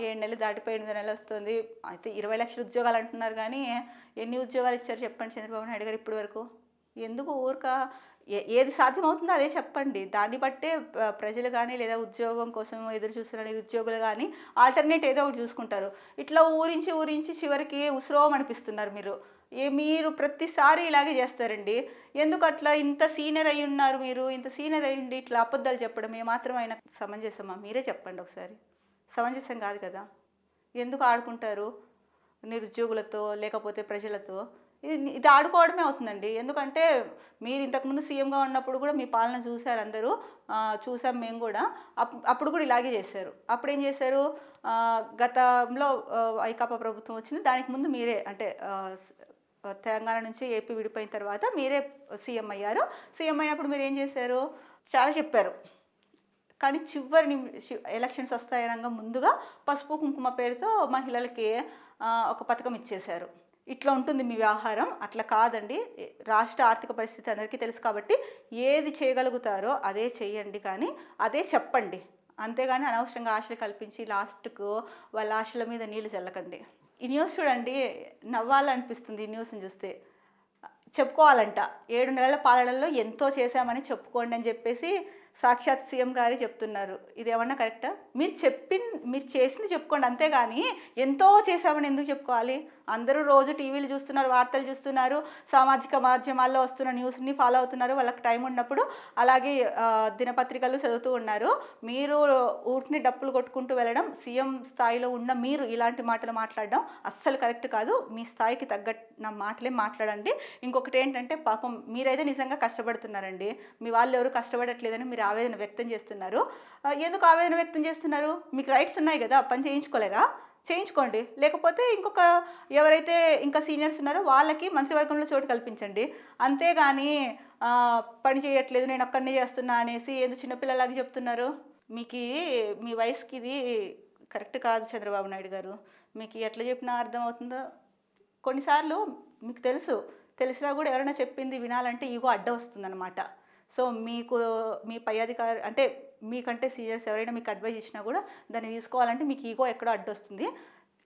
7 నెలలు దాటిపోయి 8 నెలలు వస్తుంది. అయితే 20 లక్షల ఉద్యోగాలు అంటున్నారు కానీ ఎన్ని ఉద్యోగాలు ఇచ్చారు చెప్పండి చంద్రబాబు నాయుడు గారు ఇప్పటి వరకు? ఎందుకు ఊరిక ఏది సాధ్యమవుతుందో అదే చెప్పండి. దాన్ని బట్టే ప్రజలు కానీ లేదా ఉద్యోగం కోసం ఎదురు చూస్తున్న నిరుద్యోగులు కానీ ఆల్టర్నేట్ ఏదో ఒకటి చూసుకుంటారు. ఇట్లా ఊరించి ఊరించి చివరికి ఉసురోమనిపిస్తున్నారు మీరు. మీరు ప్రతిసారి ఇలాగే చేస్తారండి. ఎందుకు అట్లా? ఇంత సీనియర్ అయి ఉన్నారు మీరు, ఇంత సీనియర్ అయ్యండి ఇట్లా అబద్ధాలు చెప్పడం ఏమాత్రం అయినా సమంజసమా? మీరే చెప్పండి ఒకసారి. సమంజసం కాదు కదా. ఎందుకు ఆడుకుంటారు నిరుద్యోగులతో లేకపోతే ప్రజలతో? ఇది ఆడుకోవడమే అవుతుందండి. ఎందుకంటే మీరు ఇంతకుముందు సీఎంగా ఉన్నప్పుడు కూడా మీ పాలన చూశారు అందరూ, చూసాం మేము కూడా. అప్పుడు కూడా ఇలాగే చేశారు. అప్పుడు ఏం చేశారు? గతంలో వైకాపా ప్రభుత్వం వచ్చింది, దానికి ముందు మీరే అంటే తెలంగాణ నుంచి ఏపీ విడిపోయిన తర్వాత మీరే సీఎం అయ్యారు. సీఎం అయినప్పుడు మీరు ఏం చేశారు? చాలా చెప్పారు. కానీ చివరి ఎలక్షన్స్ వస్తాయనగా ముందుగా పసుపు కుంకుమ పేరుతో మహిళలకి ఒక పథకం ఇచ్చేశారు. ఇట్లా ఉంటుంది మీ వ్యవహారం. అట్లా కాదండి. రాష్ట్ర ఆర్థిక పరిస్థితి అందరికీ తెలుసు కాబట్టి ఏది చేయగలుగుతారో అదే చేయండి, కానీ అదే చెప్పండి. అంతేగాని అనవసరంగా ఆశలు కల్పించి లాస్ట్కు వాళ్ళ ఆశల మీద నీళ్లు చల్లకండి. ఈ న్యూస్ చూడండి, నవ్వాలనిపిస్తుంది ఈ న్యూస్ని చూస్తే. చెప్పుకోవాలంట 7 నెలల పాలనలో ఎంతో చేశామని చెప్పుకోండి అని చెప్పేసి సాక్షాత్ సీఎం గారే చెప్తున్నారు. ఇదేమన్నా కరెక్టా? మీరు చేసింది చెప్పుకోండి, అంతేగాని ఎంతో చేశామని ఎందుకు చెప్పుకోవాలి? అందరూ రోజు టీవీలు చూస్తున్నారు, వార్తలు చూస్తున్నారు, సామాజిక మాధ్యమాల్లో వస్తున్న న్యూస్ని ఫాలో అవుతున్నారు. వాళ్ళకి టైం ఉన్నప్పుడు అలాగే దినపత్రికలు చదువుతూ ఉన్నారు. మీరు ఊరిని డప్పులు కొట్టుకుంటూ వెళ్ళడం, సీఎం స్థాయిలో ఉన్న మీరు ఇలాంటి మాటలు మాట్లాడడం అస్సలు కరెక్ట్ కాదు. మీ స్థాయికి తగ్గట్టు మాటలే మాట్లాడండి. ఇంకొకటి ఏంటంటే పాపం మీరైతే నిజంగా కష్టపడుతున్నారండి. మీ వాళ్ళు ఎవరు కష్టపడట్లేదని మీరు ఆవేదన వ్యక్తం చేస్తున్నారు. ఎందుకు ఆవేదన వ్యక్తం చేస్తున్నారు? మీకు రైట్స్ ఉన్నాయి కదా, పని చేయించుకోలేరా? చేయించుకోండి. లేకపోతే ఎవరైతే ఇంకా సీనియర్స్ ఉన్నారో వాళ్ళకి మంత్రివర్గంలో చోటు కల్పించండి. అంతేగాని పని చేయట్లేదు నేను ఒక్కడినే చేస్తున్నా అనేసి ఎందుకు చిన్నపిల్లలాగా చెప్తున్నారు? మీ వయసుకి ఇది కరెక్ట్ కాదు చంద్రబాబు నాయుడు గారు. మీకు ఎట్లా చెప్పినా అర్థమవుతుందో. కొన్నిసార్లు మీకు తెలిసినా కూడా ఎవరైనా చెప్పింది వినాలంటే ఈగో అడ్డం వస్తుందన్నమాట. సో మీ పై అధికారి అంటే మీకంటే సీనియర్స్ ఎవరైనా మీకు అడ్వైజ్ ఇచ్చినా కూడా దాన్ని తీసుకోవాలంటే మీకు ఈగో ఎక్కడో అడ్డొస్తుంది.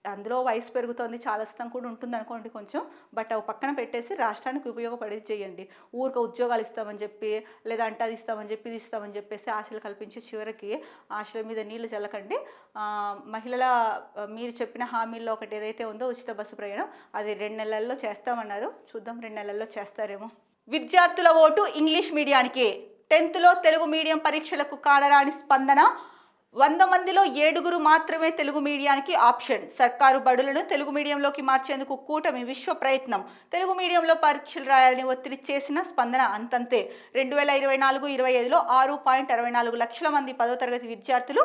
అందులో వయసు పెరుగుతుంది, చాదస్తం కూడా ఉంటుంది అనుకోండి కొంచెం. బట్ అవి పక్కన పెట్టేసి రాష్ట్రానికి ఉపయోగపడేది చేయండి. ఊరిక ఉద్యోగాలు ఇస్తామని చెప్పి లేదా అంటే అది ఇస్తామని చెప్పి ఇది ఇస్తామని చెప్పేసి ఆశలు కల్పించి చివరికి ఆశల మీద నీళ్లు చల్లకండి. మీరు చెప్పిన హామీల్లో ఒకటి ఏదైతే ఉందో ఉచిత బస్సు ప్రయాణం, అది 2 నెలల్లో చేస్తామన్నారు. చూద్దాం 2 నెలల్లో చేస్తారేమో. విద్యార్థుల ఓటు ఇంగ్లీష్ మీడియానికే. 10th తెలుగు మీడియం పరీక్షలకు కానరాని స్పందన. 100 మందిలో 7 మాత్రమే తెలుగు మీడియానికి ఆప్షన్. సర్కారు బడులను తెలుగు మీడియంలోకి మార్చేందుకు కూటమి విశ్వ ప్రయత్నం. తెలుగు మీడియంలో పరీక్షలు రాయాలని ఒత్తిడి చేసిన స్పందన అంతంతే. 2024-25లో 6.64 లక్షల మంది 10వ తరగతి విద్యార్థులు,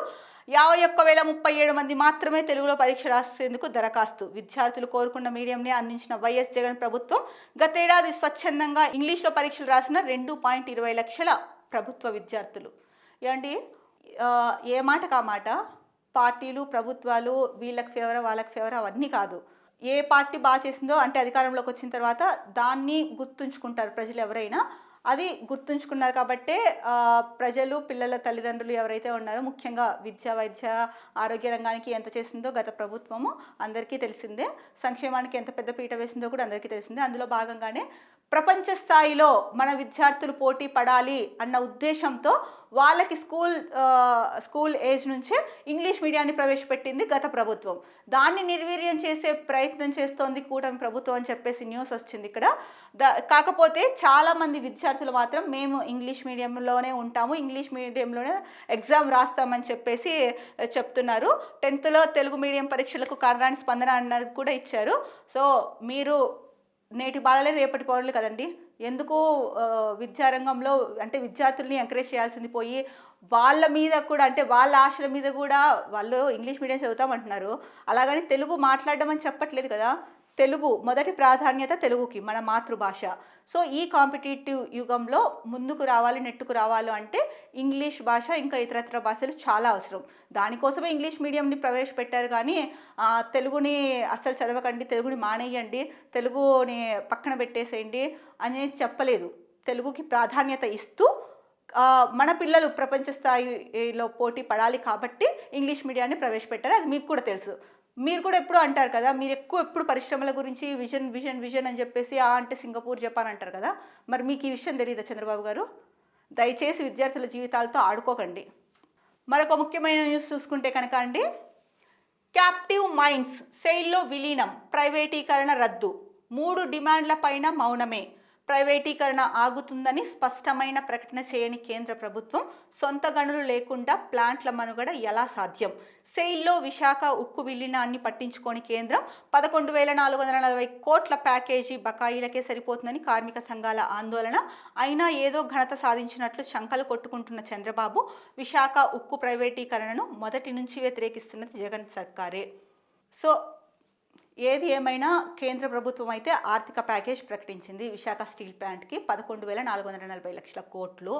51,037 మంది మాత్రమే తెలుగులో పరీక్ష రాసేందుకు దరఖాస్తు. విద్యార్థులు కోరుకున్న మీడియంనే అందించిన వైఎస్ జగన్ ప్రభుత్వం గతేడాది స్వచ్ఛందంగా ఇంగ్లీష్లో పరీక్షలు రాసిన 2.20 లక్షల ప్రభుత్వ విద్యార్థులు. ఏమండి, ఏ మాటకు ఆ మాట. పార్టీలు ప్రభుత్వాలు వీళ్ళకి ఫేవరా వాళ్ళకి ఫేవరా అవన్నీ కాదు. ఏ పార్టీ బాగా చేసిందో అంటే అధికారంలోకి వచ్చిన తర్వాత దాన్ని గుర్తుంచుకుంటారు ప్రజలు ఎవరైనా. అది గుర్తుంచుకున్నారు కాబట్టే ప్రజలు, పిల్లల తల్లిదండ్రులు ఎవరైతే ఉన్నారో ముఖ్యంగా విద్య, వైద్య, ఆరోగ్య రంగానికి ఎంత చేసిందో గత ప్రభుత్వము అందరికీ తెలిసిందే. సంక్షేమానికి ఎంత పెద్ద పీట వేసిందో కూడా అందరికీ తెలిసిందే. అందులో భాగంగానే ప్రపంచ స్థాయిలో మన విద్యార్థులు పోటీ పడాలి అన్న ఉద్దేశంతో వాళ్ళకి స్కూల్ ఏజ్ నుంచే ఇంగ్లీష్ మీడియాన్ని ప్రవేశపెట్టింది గత ప్రభుత్వం. దాన్ని నిర్వీర్యం చేసే ప్రయత్నం చేస్తోంది కూటమి ప్రభుత్వం అని చెప్పేసి న్యూస్ వచ్చింది ఇక్కడ. కాకపోతే చాలామంది విద్యార్థులు మాత్రం మేము ఇంగ్లీష్ మీడియంలోనే ఉంటాము, ఇంగ్లీష్ మీడియంలోనే ఎగ్జామ్ రాస్తామని చెప్పేసి చెప్తున్నారు. 10th తెలుగు మీడియం పరీక్షలకు కారణాన్ని స్పందన అన్నది కూడా ఇచ్చారు. సో మీరు నేటి బాలలే రేపటి పౌరులు కదండి. ఎందుకు విద్యారంగంలో అంటే విద్యార్థుల్ని ఎంకరేజ్ చేయాల్సింది పోయి వాళ్ళ మీద కూడా అంటే వాళ్ళ ఆశల మీద కూడా వాళ్ళు ఇంగ్లీష్ మీడియం చదువుతామంటున్నారు. అలాగని తెలుగు మాట్లాడడం అని చెప్పట్లేదు కదా. తెలుగు మొదటి ప్రాధాన్యత తెలుగుకి, మన మాతృభాష. సో ఈ కాంపిటేటివ్ యుగంలో ముందుకు రావాలి, నెట్టుకు రావాలి అంటే ఇంగ్లీష్ భాష ఇంకా ఇతరత్ర భాషలు చాలా అవసరం. దానికోసమే ఇంగ్లీష్ మీడియంని ప్రవేశపెట్టారు కానీ తెలుగుని అస్సలు చదవకండి, తెలుగుని మానేయండి, తెలుగుని పక్కన పెట్టేసేయండి అనేది చెప్పలేదు. తెలుగుకి ప్రాధాన్యత ఇస్తూ మన పిల్లలు ప్రపంచ స్థాయిలో పోటీ పడాలి కాబట్టి ఇంగ్లీష్ మీడియాన్ని ప్రవేశపెట్టారు. అది మీకు కూడా తెలుసు. మీరు కూడా ఎప్పుడు అంటారు కదా, మీరు ఎప్పుడు పరిశ్రమల గురించి విజన్ విజన్ విజన్ అని చెప్పేసి అంటే సింగపూర్, జపాన్ అంటారు కదా. మరి మీకు ఈ విషయం తెలియదా చంద్రబాబు గారు? దయచేసి విద్యార్థుల జీవితాలతో ఆడుకోకండి. మరొక ముఖ్యమైన న్యూస్ చూసుకుంటే కనుక అండి, క్యాప్టివ్ మైన్స్ సెయిల్లో విలీనం, ప్రైవేటీకరణ రద్దు, 3 డిమాండ్ల పైన మౌనమే. ప్రైవేటీకరణ ఆగుతుందని స్పష్టమైన ప్రకటన చేయని కేంద్ర ప్రభుత్వం సొంత గనులు లేకుండా ప్లాంట్ల మనుగడ ఎలా సాధ్యం? సెయిల్లో విశాఖ ఉక్కు విలీనాన్ని పట్టించుకోని కేంద్రం 11,440 కోట్ల ప్యాకేజీ బకాయిలకే సరిపోతుందని కార్మిక సంఘాల ఆందోళన. అయినా ఏదో ఘనత సాధించినట్లు శంకలు కొట్టుకుంటున్న చంద్రబాబు విశాఖ ఉక్కు ప్రైవేటీకరణను మొదటి నుంచి వ్యతిరేకిస్తున్నది జగన్ సర్కారే. సో ఏది ఏమైనా కేంద్ర ప్రభుత్వం అయితే ఆర్థిక ప్యాకేజ్ ప్రకటించింది విశాఖ స్టీల్ ప్లాంట్కి 11,440 కోట్లు.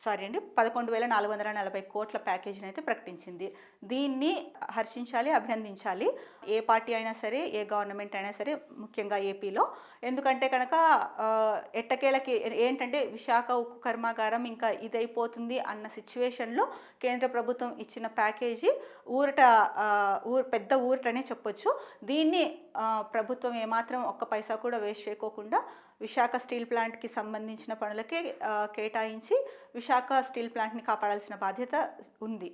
11,440 కోట్ల ప్యాకేజీని అయితే ప్రకటించింది. దీన్ని హర్షించాలి, అభినందించాలి ఏ పార్టీ అయినా సరే, ఏ గవర్నమెంట్ అయినా సరే, ముఖ్యంగా ఏపీలో. ఎందుకంటే కనుక ఎట్టకేలకి ఏంటంటే విశాఖ ఉక్కు కర్మాగారం ఇంకా ఇదైపోతుంది అన్న సిచ్యువేషన్లో కేంద్ర ప్రభుత్వం ఇచ్చిన ప్యాకేజీ పెద్ద ఊరటనే చెప్పొచ్చు. దీన్ని ప్రభుత్వం ఏమాత్రం ఒక్క పైసా కూడా వేస్ట్ చేయకోకుండా విశాఖ స్టీల్ ప్లాంట్కి సంబంధించిన పనులకే కేటాయించి విశాఖ స్టీల్ ప్లాంట్ని కాపాడాల్సిన బాధ్యత ఉంది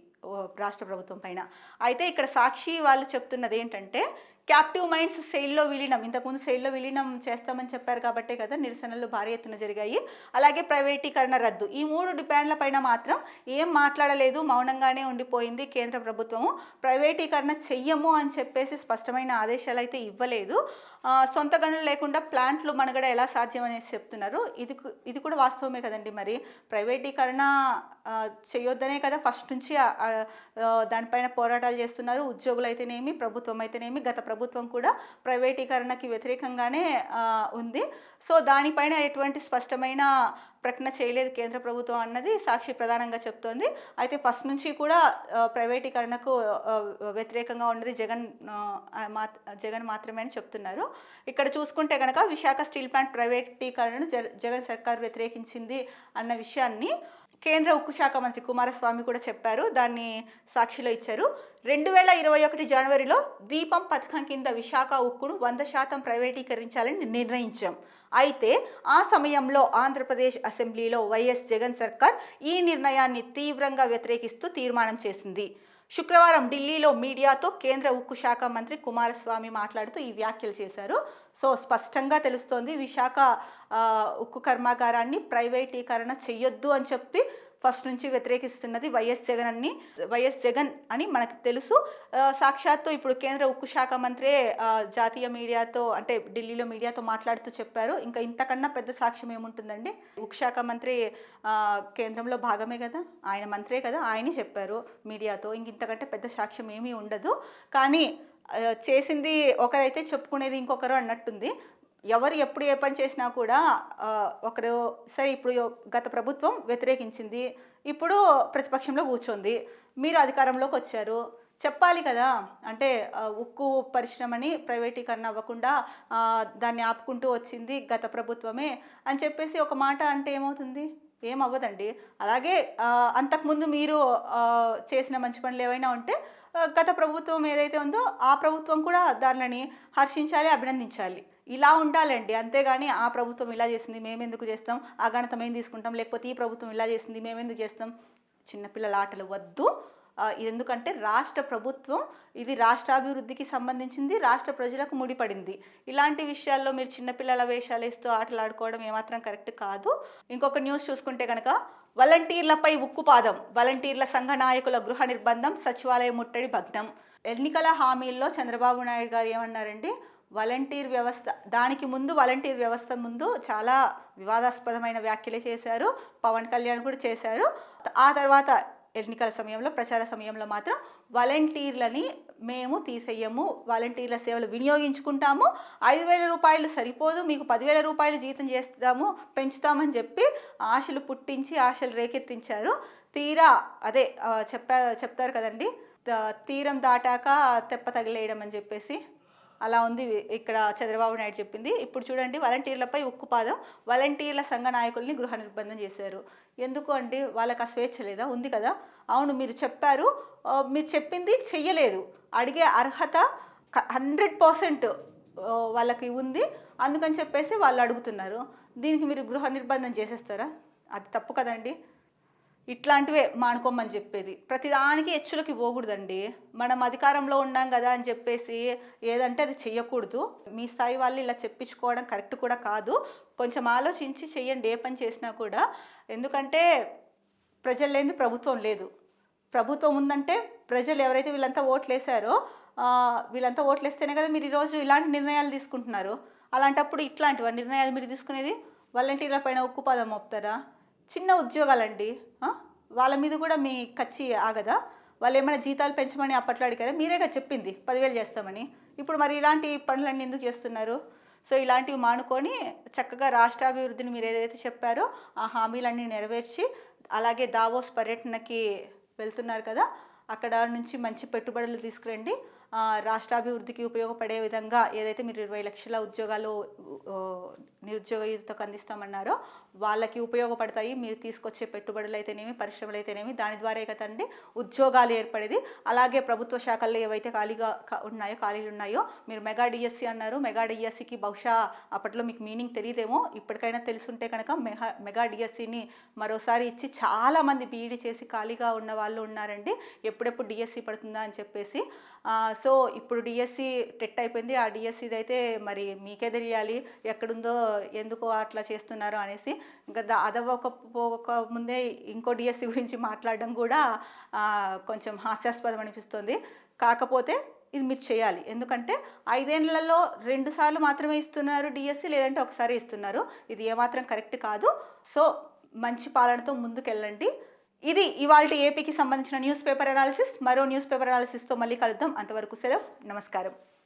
రాష్ట్ర ప్రభుత్వం పైన. అయితే ఇక్కడ సాక్షి వాళ్ళు చెప్తున్నది ఏంటంటే, క్యాప్టివ్ మైన్స్ సెయిల్లో విలీనం, ఇంతకుముందు సెయిల్లో విలీనం చేస్తామని చెప్పారు కాబట్టే కదా నిరసనలు భారీ ఎత్తున జరిగాయి. అలాగే ప్రైవేటీకరణ రద్దు, ఈ 3 డిమాండ్ల పైన మాత్రం ఏం మాట్లాడలేదు, మౌనంగానే ఉండిపోయింది కేంద్ర ప్రభుత్వము. ప్రైవేటీకరణ చెయ్యము అని చెప్పేసి స్పష్టమైన ఆదేశాలు అయితే ఇవ్వలేదు. సొంత గనులు లేకుండా ప్లాంట్లు మనుగడ ఎలా సాధ్యం అనేసి చెప్తున్నారు. ఇది కూడా వాస్తవమే కదండి. మరి ప్రైవేటీకరణ చేయొద్దనే కదా ఫస్ట్ నుంచి దానిపైన పోరాటాలు చేస్తున్నారు. ఉద్యోగులు అయితేనేమి, ప్రభుత్వం అయితేనేమి. గత ప్రభుత్వం కూడా ప్రైవేటీకరణకి వ్యతిరేకంగానే ఉంది. సో దానిపైన ఎటువంటి స్పష్టమైన ప్రకటన చేయలేదు కేంద్ర ప్రభుత్వం అన్నది సాక్షి ప్రధానంగా చెప్తోంది. అయితే ఫస్ట్ నుంచి కూడా ప్రైవేటీకరణకు వ్యతిరేకంగా ఉన్నది జగన్ మాత్రమే అని చెప్తున్నారు. ఇక్కడ చూసుకుంటే కనుక విశాఖ స్టీల్ ప్లాంట్ ప్రైవేటీకరణను జగన్ సర్కార్ వ్యతిరేకించింది అన్న విషయాన్ని కేంద్ర ఉక్కు శాఖ మంత్రి కుమారస్వామి కూడా చెప్పారు. దాన్ని సాక్షిలో ఇచ్చారు. 2021 జనవరిలో దీపం పథకం కింద విశాఖ ఉక్కును 100% ప్రైవేటీకరించాలని నిర్ణయించాం. అయితే ఆ సమయంలో ఆంధ్రప్రదేశ్ అసెంబ్లీలో వైఎస్ జగన్ సర్కార్ ఈ నిర్ణయాన్ని తీవ్రంగా వ్యతిరేకిస్తూ తీర్మానం చేసింది. శుక్రవారం ఢిల్లీలో మీడియాతో కేంద్ర ఉక్కు శాఖ మంత్రి కుమారస్వామి మాట్లాడుతూ ఈ వ్యాఖ్యలు చేశారు. సో స్పష్టంగా తెలుస్తోంది విశాఖ ఉక్కు కర్మాగారాన్ని ప్రైవేటీకరణ చెయ్యొద్దు అని చెప్పి ఫస్ట్ నుంచి వ్యతిరేకిస్తున్నది వైఎస్ జగన్ అని మనకు తెలుసు. సాక్షాత్తు ఇప్పుడు కేంద్ర ఉక్కు శాఖ మంత్రే జాతీయ మీడియాతో అంటే ఢిల్లీలో మీడియాతో మాట్లాడుతూ చెప్పారు. ఇంకా ఇంతకన్నా పెద్ద సాక్ష్యం ఏముంటుందండి? ఉక్కు శాఖ మంత్రి కేంద్రంలో భాగమే కదా, ఆయన మంత్రే కదా, ఆయనే చెప్పారు మీడియాతో. ఇంతకంటే పెద్ద సాక్ష్యం ఏమీ ఉండదు. కానీ చేసింది ఒకరైతే చెప్పుకునేది ఇంకొకరు అన్నట్టుంది. ఎవరు ఎప్పుడు ఏ పని చేసినా కూడా ఒకరు సరే ఇప్పుడు గత ప్రభుత్వం వ్యతిరేకించింది, ఇప్పుడు ప్రతిపక్షంలో కూర్చోంది, మీరు అధికారంలోకి వచ్చారు, చెప్పాలి కదా! అంటే ఉక్కు పరిశ్రమని ప్రైవేటీకరణ అవ్వకుండా దాన్ని ఆపుకుంటూ వచ్చింది గత ప్రభుత్వమే అని చెప్పేసి ఒక మాట అంటే ఏమవుతుంది? ఏమవ్వదండి. అలాగే అంతకుముందు మీరు చేసిన మంచి పనులు ఏవైనా ఉంటే గత ప్రభుత్వం ఏదైతే ఉందో ఆ ప్రభుత్వం కూడా దానిని హర్షించాలి, అభినందించాలి. ఇలా ఉండాలండి. అంతేగాని ఆ ప్రభుత్వం ఇలా చేసింది మేమెందుకు చేస్తాం, ఆ ఘనత మేము తీసుకుంటాం, లేకపోతే ఈ ప్రభుత్వం ఇలా చేసింది మేమెందుకు చేస్తాం. చిన్నపిల్లల ఆటలు వద్దు. ఎందుకంటే రాష్ట్ర ప్రభుత్వం ఇది రాష్ట్రాభివృద్ధికి సంబంధించింది, రాష్ట్ర ప్రజలకు ముడిపడింది. ఇలాంటి విషయాల్లో మీరు చిన్నపిల్లల వేషాలేస్తూ ఆటలాడుకోవడం ఏమాత్రం కరెక్ట్ కాదు. ఇంకొక న్యూస్ చూసుకుంటే కనుక వాలంటీర్లపై ఉక్కుపాదం, వాలంటీర్ల సంఘ నాయకుల గృహ నిర్బంధం, సచివాలయ ముట్టడి భగ్నం. ఎన్నికల హామీల్లో చంద్రబాబు నాయుడు గారు ఏమన్నారండి? వాలంటీర్ వ్యవస్థ దానికి ముందు వాలంటీర్ వ్యవస్థ ముందు చాలా వివాదాస్పదమైన వ్యాఖ్యలే చేశారు. పవన్ కళ్యాణ్ కూడా చేశారు. ఆ తర్వాత ఎన్నికల సమయంలో ప్రచార సమయంలో మాత్రం వాలంటీర్లని మేము తీసేయము, వాలంటీర్ల సేవలు వినియోగించుకుంటాము, 5,000 రూపాయలు సరిపోదు, మీకు 10,000 రూపాయలు జీతం చేస్తాము, పెంచుతామని చెప్పి ఆశలు పుట్టించి ఆశలు రేకెత్తించారు. తీరా అదే చెప్తారు కదండి, తీరం దాటాక తెప్ప తగిలేయడం అని చెప్పేసి అలా ఉంది ఇక్కడ చంద్రబాబు నాయుడు చెప్పింది. ఇప్పుడు చూడండి, వాలంటీర్లపై ఉక్కుపాదం, వాలంటీర్ల సంఘ నాయకుల్ని గృహ నిర్బంధం చేశారు. ఎందుకు అంటే వాళ్ళకి ఆ స్వేచ్ఛ లేదా? ఉంది కదా. అవును, మీరు చెప్పారు, మీరు చెప్పింది చెయ్యలేదు. అడిగే అర్హత 100% వాళ్ళకి ఉంది. అందుకని చెప్పేసి వాళ్ళు అడుగుతున్నారు. దీనికి మీరు గృహ నిర్బంధం చేసేస్తారా? అది తప్పు కదండి. ఇట్లాంటివే మానుకోమని చెప్పేది. ప్రతిదానికి హెచ్చులకి పోకూడదండి. మనం అధికారంలో ఉన్నాం కదా అని చెప్పేసి ఏదంటే అది చెయ్యకూడదు. మీ స్థాయి వాళ్ళు ఇలా చెప్పించుకోవడం కరెక్ట్ కూడా కాదు. కొంచెం ఆలోచించి చెయ్యండి ఏ పని చేసినా కూడా. ఎందుకంటే ప్రజలు లేనిది ప్రభుత్వం లేదు. ప్రభుత్వం ఉందంటే ప్రజలు ఎవరైతే వీళ్ళంతా ఓట్లేసారో వీళ్ళంతా ఓట్లేస్తేనే కదా మీరు ఈరోజు ఇలాంటి నిర్ణయాలు తీసుకుంటున్నారు. అలాంటప్పుడు ఇట్లాంటివి నిర్ణయాలు మీరు తీసుకునేది? వాలంటీర్ల పైన ఉక్కుపాదం మోపుతారా? చిన్న ఉద్యోగాలండి, వాళ్ళ మీద కూడా మీ కచ్చి ఆగదా? వాళ్ళు ఏమైనా జీతాలు పెంచమని అప్పట్లో అడిగారా? మీరేగా చెప్పింది 10,000 చేస్తామని. ఇప్పుడు మరి ఇలాంటి పనులన్నీ ఎందుకు చేస్తున్నారు? సో ఇలాంటివి మానుకొని చక్కగా రాష్ట్రాభివృద్ధిని మీరు ఏదైతే చెప్పారో ఆ హామీలన్నీ నెరవేర్చి, అలాగే దావోస్ పర్యటనకి వెళ్తున్నారు కదా, అక్కడ నుంచి మంచి పెట్టుబడులు తీసుకురండి. రాష్ట్రాభివృద్ధికి ఉపయోగపడే విధంగా ఏదైతే మీరు 20 లక్షల ఉద్యోగాలు నిరుద్యోగ యువతకు అందిస్తామన్నారో వాళ్ళకి ఉపయోగపడతాయి. మీరు తీసుకొచ్చే పెట్టుబడులు అయితేనేమి, పరిశ్రమలు అయితేనేమి, దాని ద్వారా కదండి ఉద్యోగాలు ఏర్పడేది. అలాగే ప్రభుత్వ శాఖల్లో ఏవైతే ఖాళీలు ఉన్నాయో మీరు మెగా డిఎస్సి అన్నారు. మెగా డిఎస్సికి బహుశా అప్పట్లో మీకు మీనింగ్ తెలియదేమో, ఇప్పటికైనా తెలుసుంటే కనుక మెగా డిఎస్సిని మరోసారి ఇచ్చి చాలామంది బీఈడీ చేసి ఖాళీగా ఉన్న వాళ్ళు ఉన్నారండి. ఎప్పుడెప్పుడు డిఎస్సి పడుతుందా అని చెప్పేసి. సో ఇప్పుడు డిఎస్సి టెట్ అయిపోయింది. ఆ డిఎస్సిది అయితే మరి మీకే తెలియాలి ఎక్కడుందో, ఎందుకో అట్లా చేస్తున్నారో అనేసి. ఇంకా అదవ్వకపోక ముందే ఇంకో డిఎస్సి గురించి మాట్లాడడం కూడా కొంచెం హాస్యాస్పదం అనిపిస్తుంది. కాకపోతే ఇది మీరు చేయాలి. ఎందుకంటే 5 ఏళ్లలో 2 సార్లు మాత్రమే ఇస్తున్నారు డిఎస్సి, లేదంటే ఒకసారి ఇస్తున్నారు. ఇది ఏమాత్రం కరెక్ట్ కాదు. సో మంచి పాలనతో ముందుకెళ్ళండి. ఇది ఇవాల్టి ఏపీకి సంబంధించిన న్యూస్ పేపర్ అనాలిసిస్. మరో న్యూస్ పేపర్ అనాలిసిస్తో మళ్ళీ కలుద్దాం. అంతవరకు సెలవు. నమస్కారం.